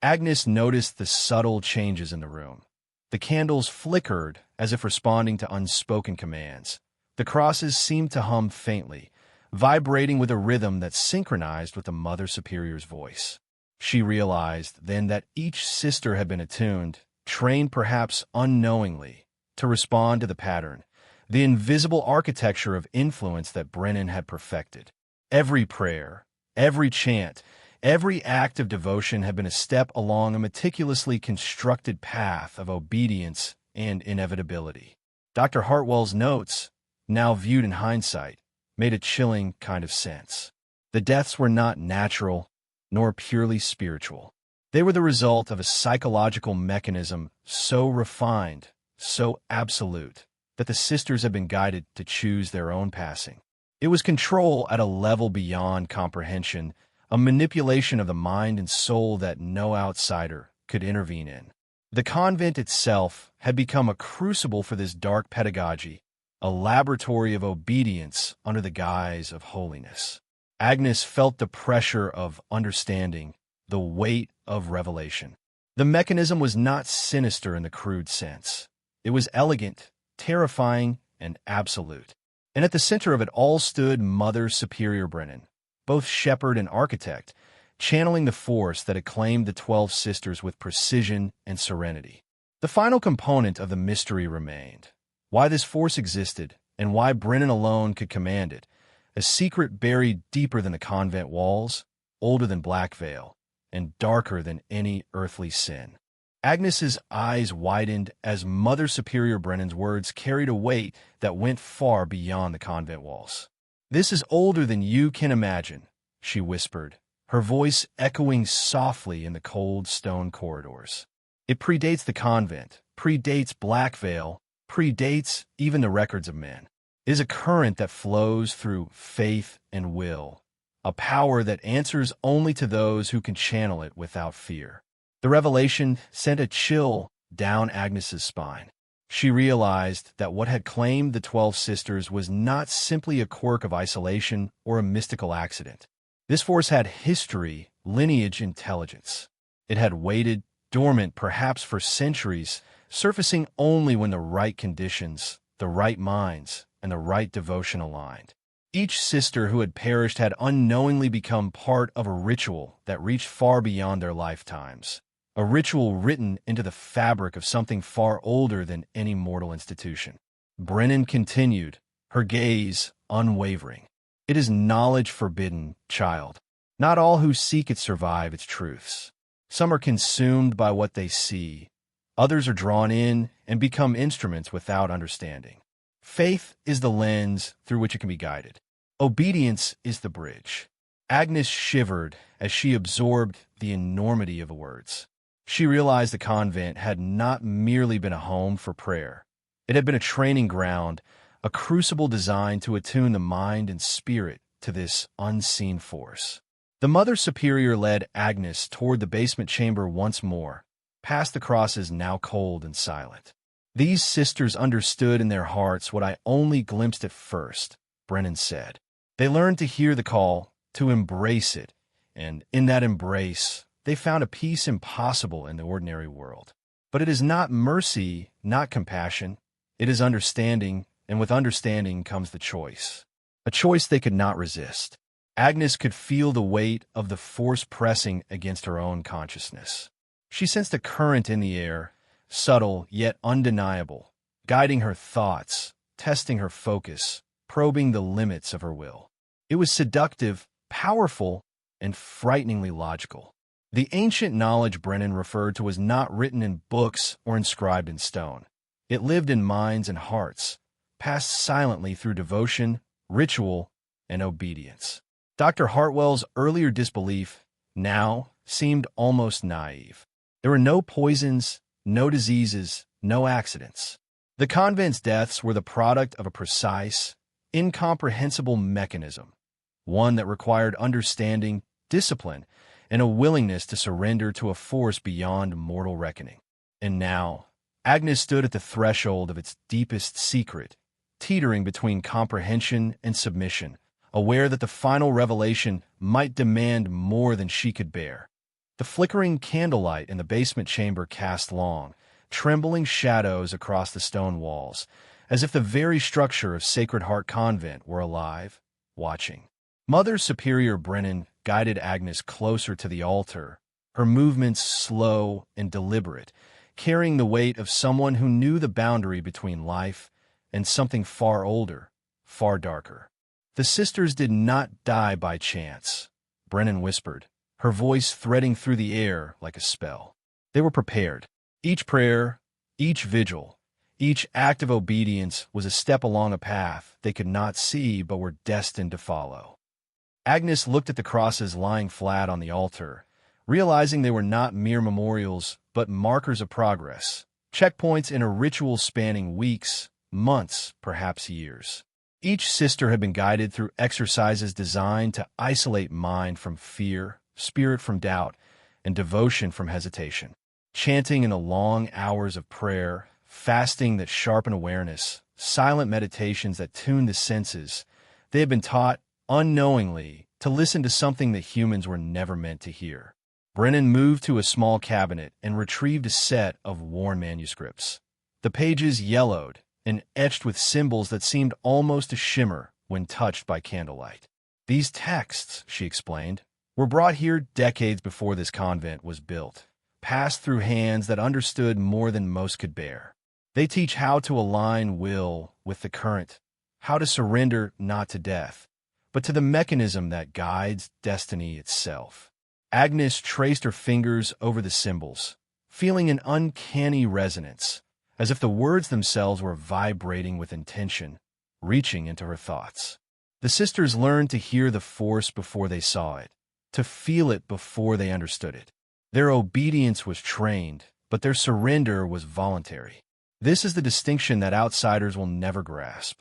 Agnes noticed the subtle changes in the room. The candles flickered as if responding to unspoken commands. The crosses seemed to hum faintly, vibrating with a rhythm that synchronized with the Mother Superior's voice. She realized then that each sister had been attuned, trained perhaps unknowingly, to respond to the pattern, the invisible architecture of influence that Brennan had perfected. Every prayer, every chant, every act of devotion had been a step along a meticulously constructed path of obedience and inevitability. Dr. Hartwell's notes, now viewed in hindsight, made a chilling kind of sense. The deaths were not natural, nor purely spiritual. They were the result of a psychological mechanism so refined, so absolute, that the sisters had been guided to choose their own passing. It was control at a level beyond comprehension, a manipulation of the mind and soul that no outsider could intervene in. The convent itself had become a crucible for this dark pedagogy, a laboratory of obedience under the guise of holiness. Agnes felt the pressure of understanding, the weight of revelation. The mechanism was not sinister in the crude sense. It was elegant, terrifying, and absolute. And at the center of it all stood Mother Superior Brennan, both shepherd and architect, channeling the force that had claimed the 12 sisters with precision and serenity. The final component of the mystery remained: why this force existed and why Brennan alone could command it, a secret buried deeper than the convent walls, older than Blackvale, and darker than any earthly sin. Agnes's eyes widened as Mother Superior Brennan's words carried a weight that went far beyond the convent walls. "This is older than you can imagine," she whispered, her voice echoing softly in the cold stone corridors. "It predates the convent, predates Blackvale, predates even the records of men. It is a current that flows through faith and will, a power that answers only to those who can channel it without fear." The revelation sent a chill down Agnes's spine. She realized that what had claimed the 12 sisters was not simply a quirk of isolation or a mystical accident. This force had history, lineage, intelligence. It had waited dormant perhaps for centuries, surfacing only when the right conditions, the right minds, and the right devotion aligned. Each sister who had perished had unknowingly become part of a ritual that reached far beyond their lifetimes, a ritual written into the fabric of something far older than any mortal institution. Brennan continued, her gaze unwavering. "It is knowledge forbidden, child. Not all who seek it survive its truths. Some are consumed by what they see. Others are drawn in and become instruments without understanding. Faith is the lens through which it can be guided. Obedience is the bridge." Agnes shivered as she absorbed the enormity of the words. She realized the convent had not merely been a home for prayer. It had been a training ground, a crucible designed to attune the mind and spirit to this unseen force. The Mother Superior led Agnes toward the basement chamber once more, past the crosses now cold and silent. "These sisters understood in their hearts what I only glimpsed at first," Brennan said. "They learned to hear the call, to embrace it, and in that embrace, they found a peace impossible in the ordinary world. But it is not mercy, not compassion. It is understanding, and with understanding comes the choice. A choice they could not resist." Agnes could feel the weight of the force pressing against her own consciousness. She sensed a current in the air, subtle yet undeniable, guiding her thoughts, testing her focus, probing the limits of her will. It was seductive, powerful, and frighteningly logical. The ancient knowledge Brennan referred to was not written in books or inscribed in stone. It lived in minds and hearts, passed silently through devotion, ritual, and obedience. Dr. Hartwell's earlier disbelief now seemed almost naive. There were no poisons, no diseases, no accidents. The convent's deaths were the product of a precise, incomprehensible mechanism, one that required understanding, discipline, and a willingness to surrender to a force beyond mortal reckoning. And now, Agnes stood at the threshold of its deepest secret, teetering between comprehension and submission, aware that the final revelation might demand more than she could bear. The flickering candlelight in the basement chamber cast long, trembling shadows across the stone walls, as if the very structure of Sacred Heart Convent were alive, watching. Mother Superior Brennan guided Agnes closer to the altar, her movements slow and deliberate, carrying the weight of someone who knew the boundary between life and something far older, far darker. "The sisters did not die by chance," Brennan whispered, her voice threading through the air like a spell. "They were prepared. Each prayer, each vigil, each act of obedience was a step along a path they could not see but were destined to follow." Agnes looked at the crosses lying flat on the altar, realizing they were not mere memorials but markers of progress, checkpoints in a ritual spanning weeks, months, perhaps years. Each sister had been guided through exercises designed to isolate mind from fear, spirit from doubt, and devotion from hesitation. Chanting in the long hours of prayer, fasting that sharpen awareness, silent meditations that tune the senses, they had been taught, unknowingly, to listen to something that humans were never meant to hear. Brennan moved to a small cabinet and retrieved a set of worn manuscripts. The pages yellowed and etched with symbols that seemed almost to shimmer when touched by candlelight. "These texts," she explained, "were brought here decades before this convent was built, passed through hands that understood more than most could bear. They teach how to align will with the current, how to surrender not to death, but to the mechanism that guides destiny itself." Agnes traced her fingers over the symbols, feeling an uncanny resonance, as if the words themselves were vibrating with intention, reaching into her thoughts. The sisters learned to hear the force before they saw it, to feel it before they understood it. Their obedience was trained, but their surrender was voluntary. This is the distinction that outsiders will never grasp.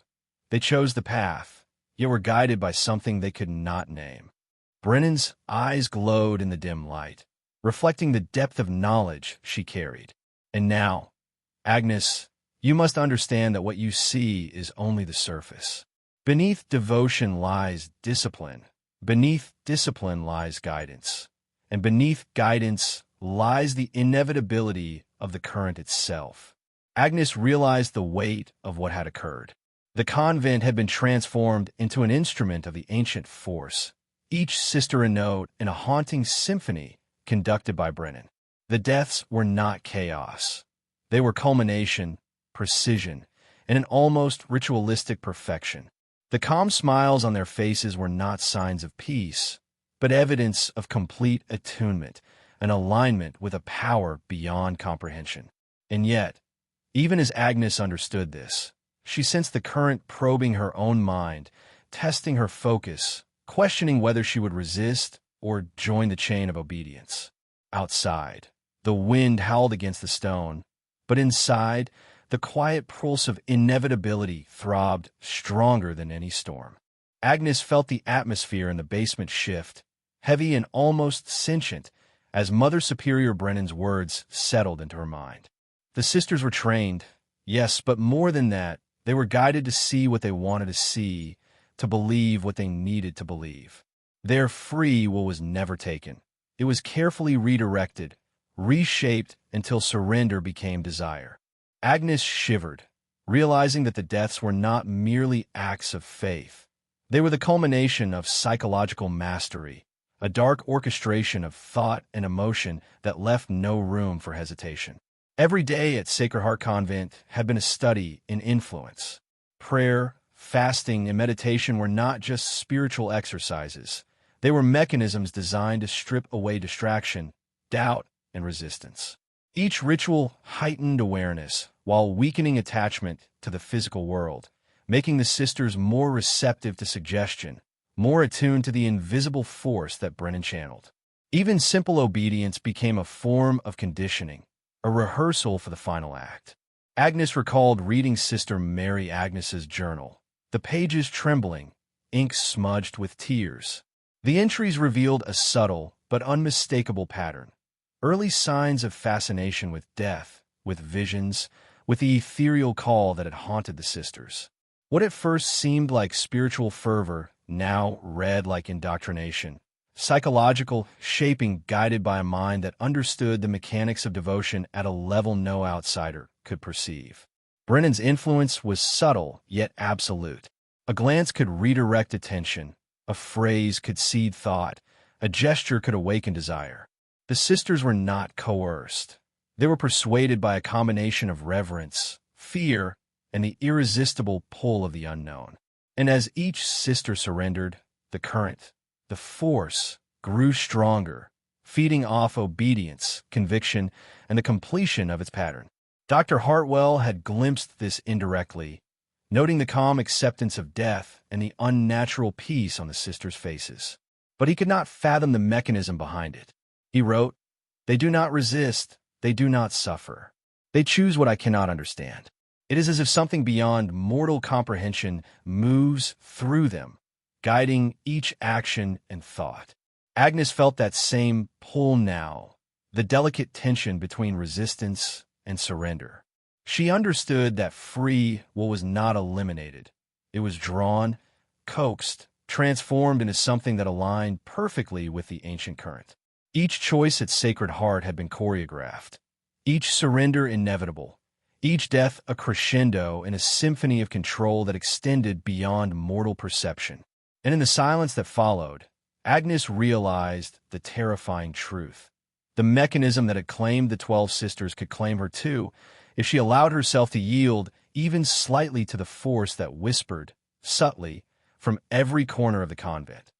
They chose the path, yet were guided by something they could not name. Brennan's eyes glowed in the dim light, reflecting the depth of knowledge she carried. "And now, Agnes, you must understand that what you see is only the surface. Beneath devotion lies discipline. Beneath discipline lies guidance. And beneath guidance lies the inevitability of the current itself." Agnes realized the weight of what had occurred. The convent had been transformed into an instrument of the ancient force, each sister a note in a haunting symphony conducted by Brennan. The deaths were not chaos. They were culmination, precision, and an almost ritualistic perfection. The calm smiles on their faces were not signs of peace, but evidence of complete attunement, an alignment with a power beyond comprehension. And yet, even as Agnes understood this, she sensed the current probing her own mind, testing her focus, questioning whether she would resist or join the chain of obedience. Outside, the wind howled against the stone, but inside, the quiet pulse of inevitability throbbed stronger than any storm. Agnes felt the atmosphere in the basement shift, heavy and almost sentient, as Mother Superior Brennan's words settled into her mind. The sisters were trained, yes, but more than that, they were guided to see what they wanted to see, to believe what they needed to believe. Their free will was never taken. It was carefully redirected, reshaped until surrender became desire. Agnes shivered, realizing that the deaths were not merely acts of faith. They were the culmination of psychological mastery, a dark orchestration of thought and emotion that left no room for hesitation. Every day at Sacred Heart Convent had been a study in influence. Prayer, fasting, and meditation were not just spiritual exercises. They were mechanisms designed to strip away distraction, doubt, and resistance. Each ritual heightened awareness while weakening attachment to the physical world, making the sisters more receptive to suggestion, more attuned to the invisible force that Brennan channeled. Even simple obedience became a form of conditioning, a rehearsal for the final act. Agnes recalled reading Sister Mary Agnes's journal, the pages trembling, ink smudged with tears. The entries revealed a subtle but unmistakable pattern, early signs of fascination with death, with visions, with the ethereal call that had haunted the sisters. What at first seemed like spiritual fervor now read like indoctrination, psychological shaping guided by a mind that understood the mechanics of devotion at a level no outsider could perceive. Brennan's influence was subtle yet absolute. A glance could redirect attention, a phrase could seed thought, a gesture could awaken desire. The sisters were not coerced. They were persuaded by a combination of reverence, fear, and the irresistible pull of the unknown. And as each sister surrendered, the current, the force, grew stronger, feeding off obedience, conviction, and the completion of its pattern. Dr. Hartwell had glimpsed this indirectly, noting the calm acceptance of death and the unnatural peace on the sisters' faces. But he could not fathom the mechanism behind it. He wrote, "They do not resist, they do not suffer. They choose what I cannot understand. It is as if something beyond mortal comprehension moves through them, guiding each action and thought." Agnes felt that same pull now, the delicate tension between resistance and surrender. She understood that free will was not eliminated. It was drawn, coaxed, transformed into something that aligned perfectly with the ancient current. Each choice at Sacred Heart had been choreographed, each surrender inevitable, each death a crescendo in a symphony of control that extended beyond mortal perception. And in the silence that followed, Agnes realized the terrifying truth. The mechanism that had claimed the 12 sisters could claim her too, if she allowed herself to yield even slightly to the force that whispered, subtly, from every corner of the convent.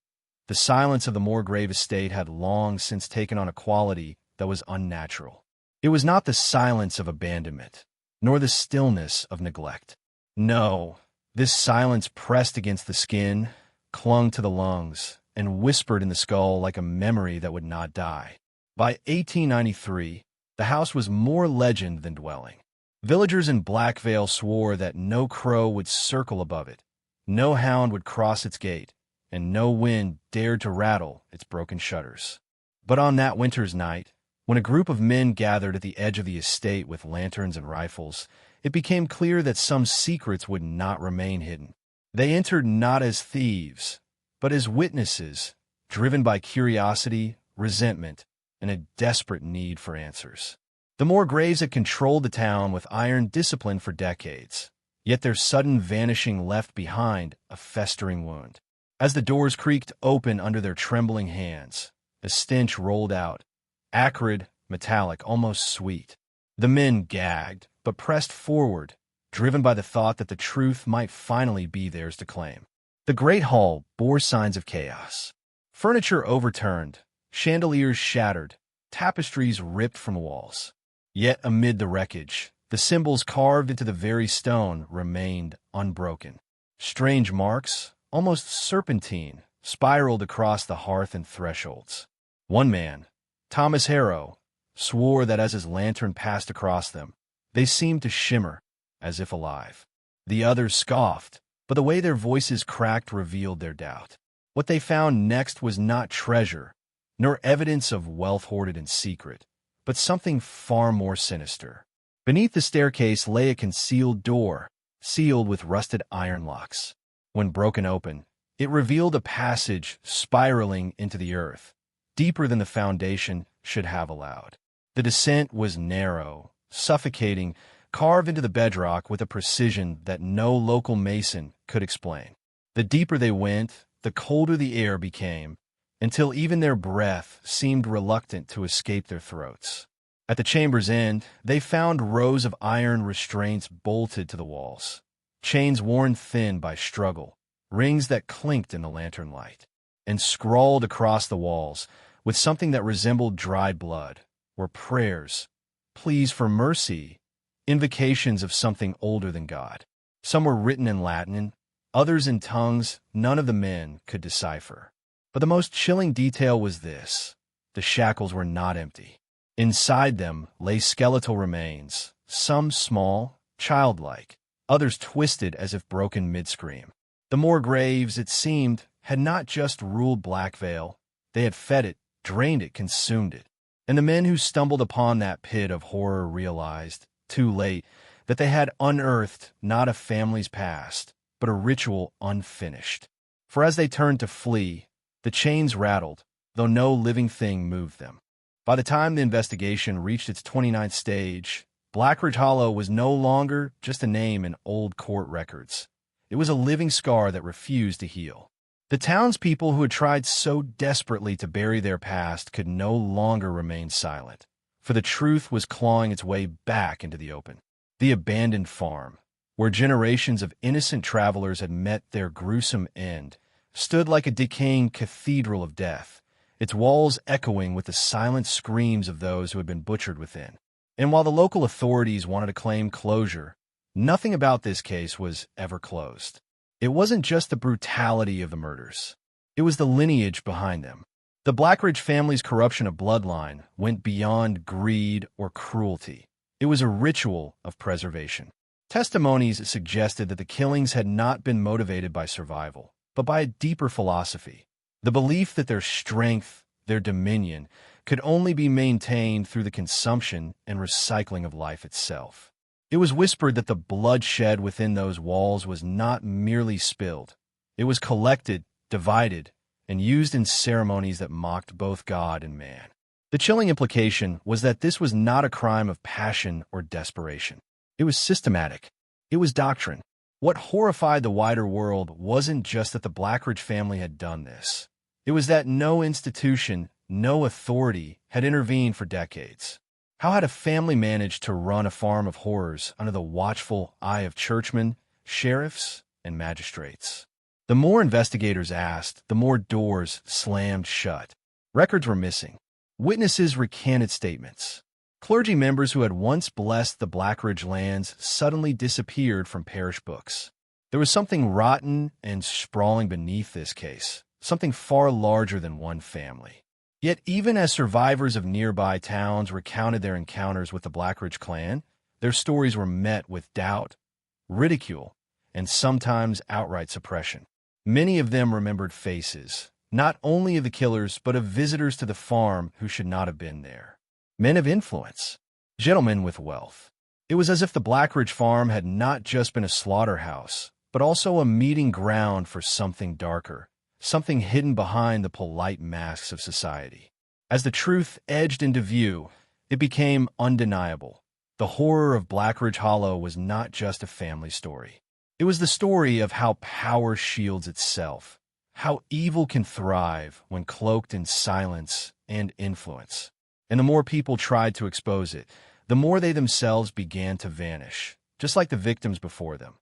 The silence of the Moorgrave estate had long since taken on a quality that was unnatural. It was not the silence of abandonment, nor the stillness of neglect. No, this silence pressed against the skin, clung to the lungs, and whispered in the skull like a memory that would not die. By 1893, the house was more legend than dwelling. Villagers in Blackvale swore that no crow would circle above it, no hound would cross its gate, and no wind dared to rattle its broken shutters. But on that winter's night, when a group of men gathered at the edge of the estate with lanterns and rifles, it became clear that some secrets would not remain hidden. They entered not as thieves, but as witnesses, driven by curiosity, resentment, and a desperate need for answers. The Moorgraves had controlled the town with iron discipline for decades, yet their sudden vanishing left behind a festering wound. As the doors creaked open under their trembling hands, a stench rolled out, acrid, metallic, almost sweet. The men gagged, but pressed forward, driven by the thought that the truth might finally be theirs to claim. The Great Hall bore signs of chaos. Furniture overturned, chandeliers shattered, tapestries ripped from walls. Yet amid the wreckage, the symbols carved into the very stone remained unbroken. Strange marks, almost serpentine, spiraled across the hearth and thresholds. One man, Thomas Harrow, swore that as his lantern passed across them, they seemed to shimmer, as if alive. The others scoffed, but the way their voices cracked revealed their doubt. What they found next was not treasure, nor evidence of wealth hoarded in secret, but something far more sinister. Beneath the staircase lay a concealed door, sealed with rusted iron locks. When broken open, it revealed a passage spiraling into the earth, deeper than the foundation should have allowed. The descent was narrow, suffocating, carved into the bedrock with a precision that no local mason could explain. The deeper they went, the colder the air became, until even their breath seemed reluctant to escape their throats. At the chamber's end, they found rows of iron restraints bolted to the walls, chains worn thin by struggle, rings that clinked in the lantern light. And scrawled across the walls, with something that resembled dried blood, were prayers, pleas for mercy, invocations of something older than God. Some were written in Latin, others in tongues none of the men could decipher. But the most chilling detail was this: the shackles were not empty. Inside them lay skeletal remains, some small, childlike, others twisted as if broken mid-scream. The Moor graves, it seemed, had not just ruled Blackvale, they had fed it, drained it, consumed it. And the men who stumbled upon that pit of horror realized, too late, that they had unearthed not a family's past, but a ritual unfinished. For as they turned to flee, the chains rattled, though no living thing moved them. By the time the investigation reached its 29th stage, Blackhollow was no longer just a name in old court records. It was a living scar that refused to heal. The townspeople who had tried so desperately to bury their past could no longer remain silent, for the truth was clawing its way back into the open. The abandoned farm, where generations of innocent travelers had met their gruesome end, stood like a decaying cathedral of death, its walls echoing with the silent screams of those who had been butchered within. And while the local authorities wanted to claim closure, nothing about this case was ever closed. It wasn't just the brutality of the murders. It was the lineage behind them. The Blackridge family's corruption of bloodline went beyond greed or cruelty. It was a ritual of preservation. Testimonies suggested that the killings had not been motivated by survival, but by a deeper philosophy. The belief that their strength, their dominion, could only be maintained through the consumption and recycling of life itself. It was whispered that the blood shed within those walls was not merely spilled. It was collected, divided, and used in ceremonies that mocked both God and man. The chilling implication was that this was not a crime of passion or desperation. It was systematic. It was doctrine. What horrified the wider world wasn't just that the Blackridge family had done this. It was that no institution, no authority had intervened for decades. How had a family managed to run a farm of horrors under the watchful eye of churchmen, sheriffs, and magistrates? The more investigators asked, the more doors slammed shut. Records were missing. Witnesses recanted statements. Clergy members who had once blessed the Blackridge lands suddenly disappeared from parish books. There was something rotten and sprawling beneath this case, something far larger than one family. Yet even as survivors of nearby towns recounted their encounters with the Blackridge clan, their stories were met with doubt, ridicule, and sometimes outright suppression. Many of them remembered faces, not only of the killers but of visitors to the farm who should not have been there. Men of influence, gentlemen with wealth. It was as if the Blackridge farm had not just been a slaughterhouse, but also a meeting ground for something darker, something hidden behind the polite masks of society. As the truth edged into view, it became undeniable. The horror of Blackridge Hollow was not just a family story. It was the story of how power shields itself, how evil can thrive when cloaked in silence and influence. And the more people tried to expose it, the more they themselves began to vanish, just like the victims before them.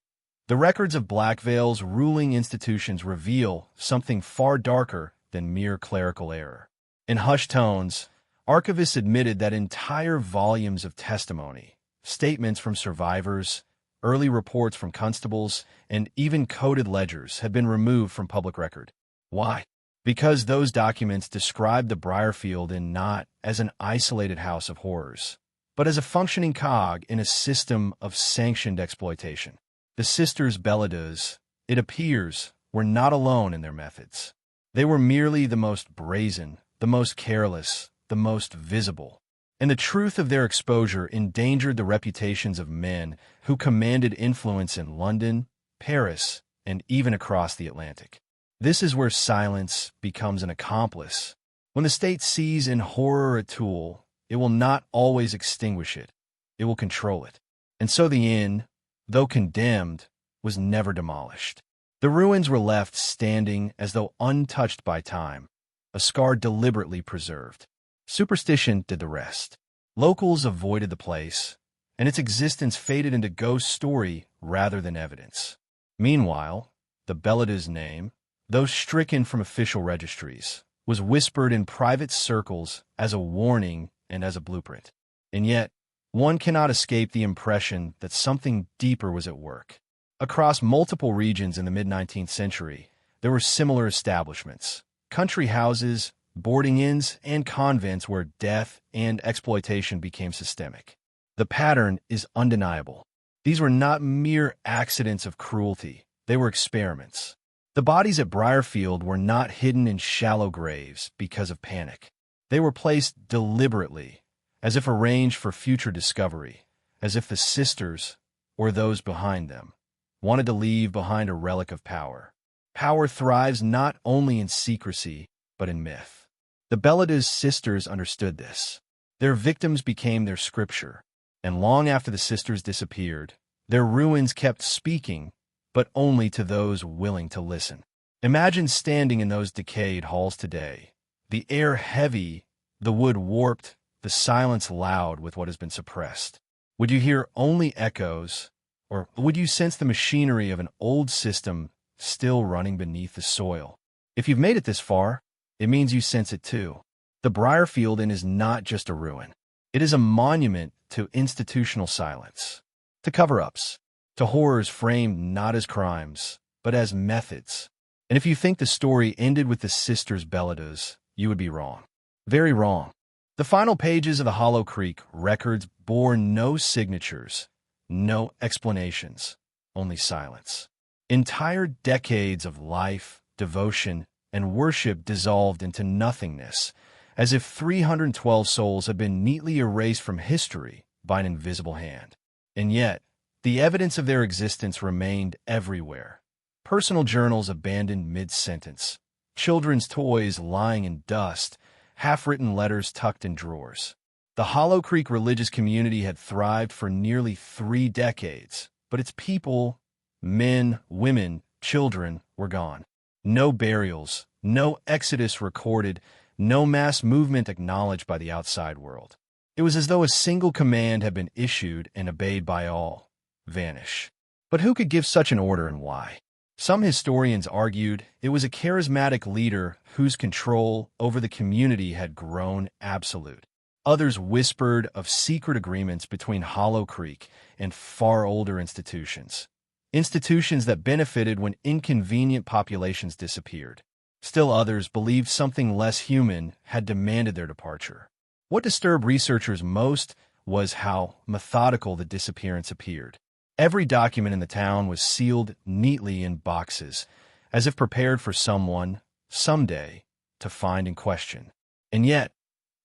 The records of Blackvale's ruling institutions reveal something far darker than mere clerical error. In hushed tones, archivists admitted that entire volumes of testimony, statements from survivors, early reports from constables, and even coded ledgers had been removed from public record. Why? Because those documents described the Briarfield Inn not as an isolated house of horrors, but as a functioning cog in a system of sanctioned exploitation. The sisters Belladus, it appears, were not alone in their methods. They were merely the most brazen, the most careless, the most visible. And the truth of their exposure endangered the reputations of men who commanded influence in London, Paris, and even across the Atlantic. This is where silence becomes an accomplice. When the state sees in horror a tool, it will not always extinguish it. It will control it. And so the inn, though condemned, was never demolished. The ruins were left standing as though untouched by time, a scar deliberately preserved. Superstition did the rest. Locals avoided the place, and its existence faded into ghost story rather than evidence. Meanwhile, the Belladus name, though stricken from official registries, was whispered in private circles as a warning and as a blueprint. And yet, one cannot escape the impression that something deeper was at work. Across multiple regions in the mid-19th century, there were similar establishments, country houses, boarding inns, and convents where death and exploitation became systemic. The pattern is undeniable. These were not mere accidents of cruelty. They were experiments. The bodies at Briarfield were not hidden in shallow graves because of panic. They were placed deliberately, as if arranged for future discovery, as if the sisters, or those behind them, wanted to leave behind a relic of power. Power thrives not only in secrecy, but in myth. The Belladus sisters understood this. Their victims became their scripture, and long after the sisters disappeared, their ruins kept speaking, but only to those willing to listen. Imagine standing in those decayed halls today, the air heavy, the wood warped, the silence loud with what has been suppressed. Would you hear only echoes, or would you sense the machinery of an old system still running beneath the soil? If you've made it this far, it means you sense it too. The Briarfield Inn is not just a ruin. It is a monument to institutional silence, to cover-ups, to horrors framed not as crimes, but as methods. And if you think the story ended with the sisters Belladus, you would be wrong. Very wrong. The final pages of the Hollow Creek records bore no signatures, no explanations, only silence. Entire decades of life, devotion, and worship dissolved into nothingness, as if 312 souls had been neatly erased from history by an invisible hand. And yet, the evidence of their existence remained everywhere. Personal journals abandoned mid-sentence, children's toys lying in dust, half-written letters tucked in drawers. The Hollow Creek religious community had thrived for nearly 3 decades, but its people, men, women, children, were gone. No burials, no exodus recorded, no mass movement acknowledged by the outside world. It was as though a single command had been issued and obeyed by all: vanish. But who could give such an order and why? Some historians argued it was a charismatic leader whose control over the community had grown absolute. Others whispered of secret agreements between Hollow Creek and far older institutions. Institutions that benefited when inconvenient populations disappeared. Still others believed something less human had demanded their departure. What disturbed researchers most was how methodical the disappearance appeared. Every document in the town was sealed neatly in boxes, as if prepared for someone, someday, to find and question. And yet,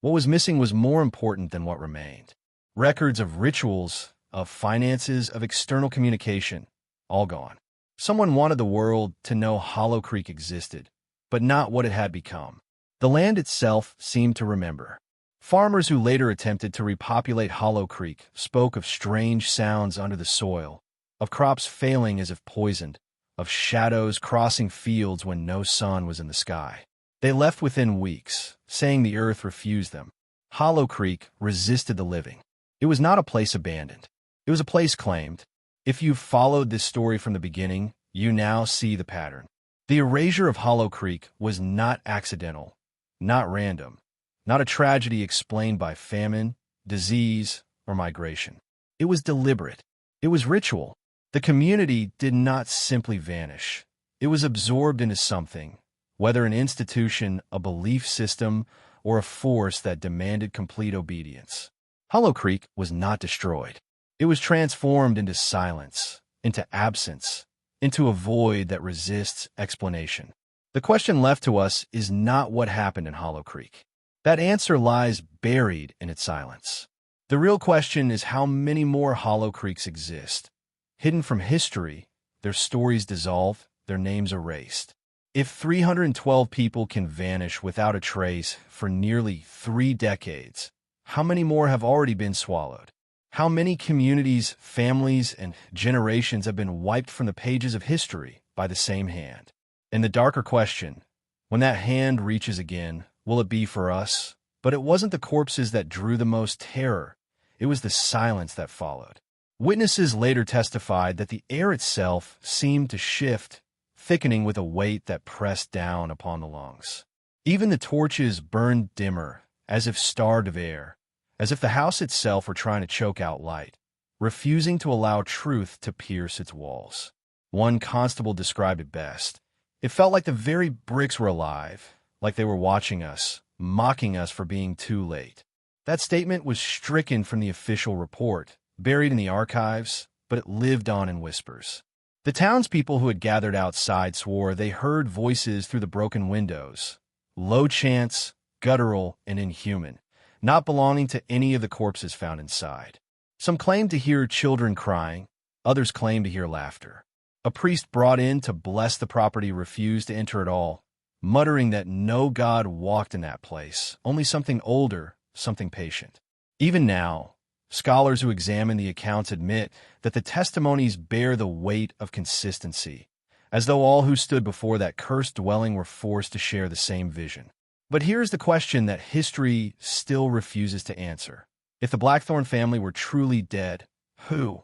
what was missing was more important than what remained. Records of rituals, of finances, of external communication, all gone. Someone wanted the world to know Hollow Creek existed, but not what it had become. The land itself seemed to remember. Farmers who later attempted to repopulate Hollow Creek spoke of strange sounds under the soil, of crops failing as if poisoned, of shadows crossing fields when no sun was in the sky. They left within weeks, saying the earth refused them. Hollow Creek resisted the living. It was not a place abandoned. It was a place claimed, If you've followed this story from the beginning, you now see the pattern. The erasure of Hollow Creek was not accidental, not random, not a tragedy explained by famine, disease, or migration. It was deliberate. It was ritual. The community did not simply vanish. It was absorbed into something, whether an institution, a belief system, or a force that demanded complete obedience. Hollow Creek was not destroyed. It was transformed into silence, into absence, into a void that resists explanation. The question left to us is not what happened in Hollow Creek. That answer lies buried in its silence. The real question is how many more Hollow Creeks exist, hidden from history, their stories dissolved, their names erased. If 312 people can vanish without a trace for nearly 3 decades, how many more have already been swallowed? How many communities, families, and generations have been wiped from the pages of history by the same hand? And the darker question, when that hand reaches again, will it be for us? But it wasn't the corpses that drew the most terror. It was the silence that followed. Witnesses later testified that the air itself seemed to shift, thickening with a weight that pressed down upon the lungs. Even the torches burned dimmer, as if starved of air, as if the house itself were trying to choke out light, refusing to allow truth to pierce its walls. One constable described it best. It felt like the very bricks were alive, like they were watching us, mocking us for being too late. That statement was stricken from the official report, buried in the archives, but it lived on in whispers. The townspeople who had gathered outside swore they heard voices through the broken windows, low chants, guttural and inhuman, not belonging to any of the corpses found inside. Some claimed to hear children crying, others claimed to hear laughter. A priest brought in to bless the property refused to enter at all, muttering that no god walked in that place, only something older, something patient. Even now, scholars who examine the accounts admit that the testimonies bear the weight of consistency, as though all who stood before that cursed dwelling were forced to share the same vision. But here's the question that history still refuses to answer. If the Blackthorn family were truly dead, who,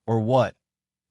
or what,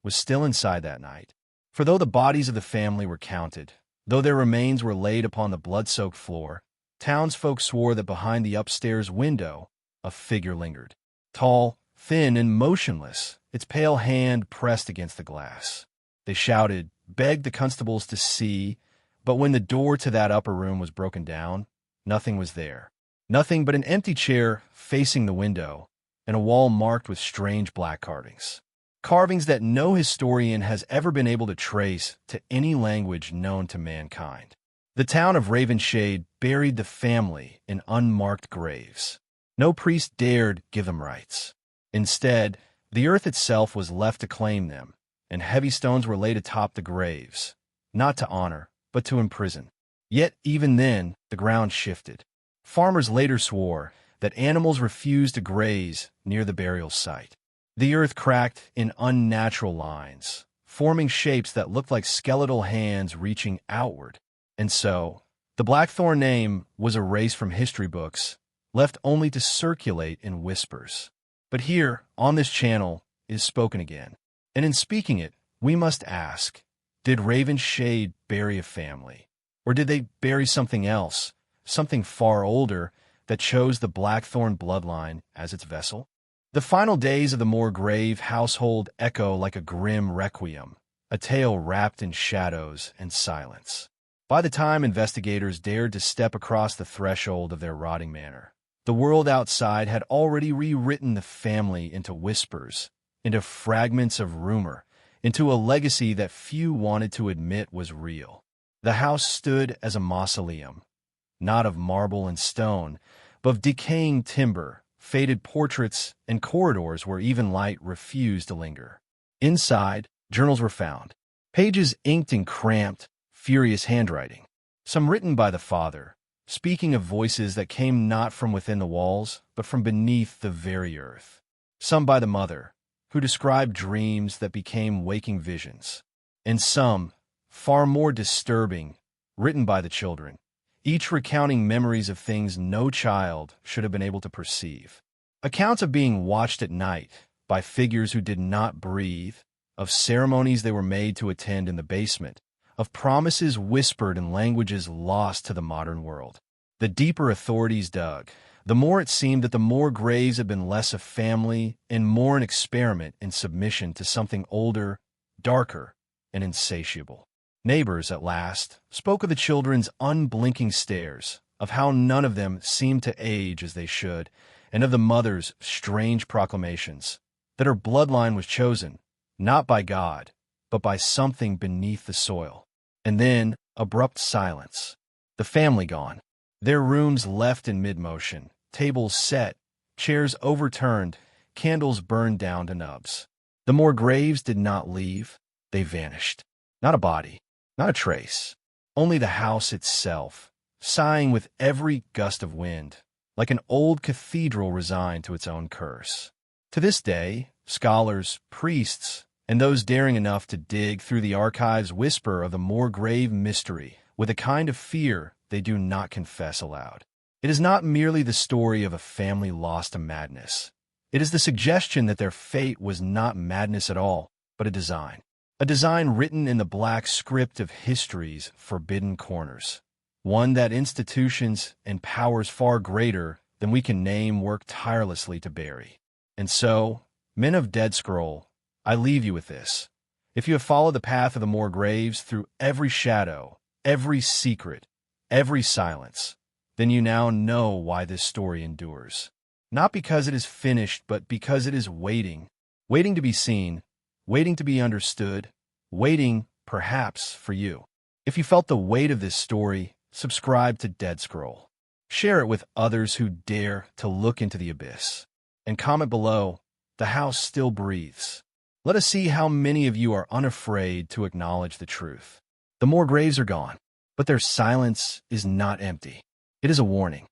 was still inside that night? For though the bodies of the family were counted, though their remains were laid upon the blood-soaked floor, townsfolk swore that behind the upstairs window, a figure lingered. Tall, thin, and motionless, its pale hand pressed against the glass. They shouted, begged the constables to see, but when the door to that upper room was broken down, nothing was there. Nothing but an empty chair facing the window, and a wall marked with strange black carvings. Carvings that no historian has ever been able to trace to any language known to mankind. The town of Ravenshade buried the family in unmarked graves. No priest dared give them rites. Instead, the earth itself was left to claim them, and heavy stones were laid atop the graves, not to honor, but to imprison. Yet even then, the ground shifted. Farmers later swore that animals refused to graze near the burial site. The earth cracked in unnatural lines, forming shapes that looked like skeletal hands reaching outward. And so, the Blackthorn name was erased from history books, left only to circulate in whispers. But here, on this channel, is spoken again. And in speaking it, we must ask, did Ravenshade bury a family? Or did they bury something else, something far older, that chose the Blackthorn bloodline as its vessel? The final days of the Moorgrave household echo like a grim requiem, a tale wrapped in shadows and silence. By the time investigators dared to step across the threshold of their rotting manor, the world outside had already rewritten the family into whispers, into fragments of rumor, into a legacy that few wanted to admit was real. The house stood as a mausoleum, not of marble and stone, but of decaying timber, faded portraits, and corridors where even light refused to linger. Inside, journals were found, pages inked in cramped, furious handwriting, some written by the father, speaking of voices that came not from within the walls, but from beneath the very earth. Some by the mother, who described dreams that became waking visions, and some, far more disturbing, written by the children, each recounting memories of things no child should have been able to perceive. Accounts of being watched at night by figures who did not breathe, of ceremonies they were made to attend in the basement, of promises whispered in languages lost to the modern world. The deeper authorities dug, the more it seemed that the more graves had been less a family and more an experiment in submission to something older, darker, and insatiable. Neighbors, at last, spoke of the children's unblinking stares, of how none of them seemed to age as they should, and of the mother's strange proclamations, that her bloodline was chosen, not by God, but by something beneath the soil. And then, abrupt silence. The family gone. Their rooms left in mid-motion, tables set, chairs overturned, candles burned down to nubs. The more graves did not leave, they vanished. Not a body, not a trace, only the house itself, sighing with every gust of wind, like an old cathedral resigned to its own curse. To this day, scholars, priests, and those daring enough to dig through the archives whisper of the more grave mystery with a kind of fear they do not confess aloud. It is not merely the story of a family lost to madness. It is the suggestion that their fate was not madness at all, but a design written in the black script of history's forbidden corners, one that institutions and powers far greater than we can name work tirelessly to bury. And so, men of DeadScroll, I leave you with this. If you have followed the path of the more graves through every shadow, every secret, every silence, then you now know why this story endures. Not because it is finished, but because it is waiting to be seen, waiting to be understood, waiting, perhaps, for you. If you felt the weight of this story, subscribe to DeadScroll. Share it with others who dare to look into the abyss. And comment below, the house still breathes. Let us see how many of you are unafraid to acknowledge the truth. The more graves are gone, but their silence is not empty. It is a warning.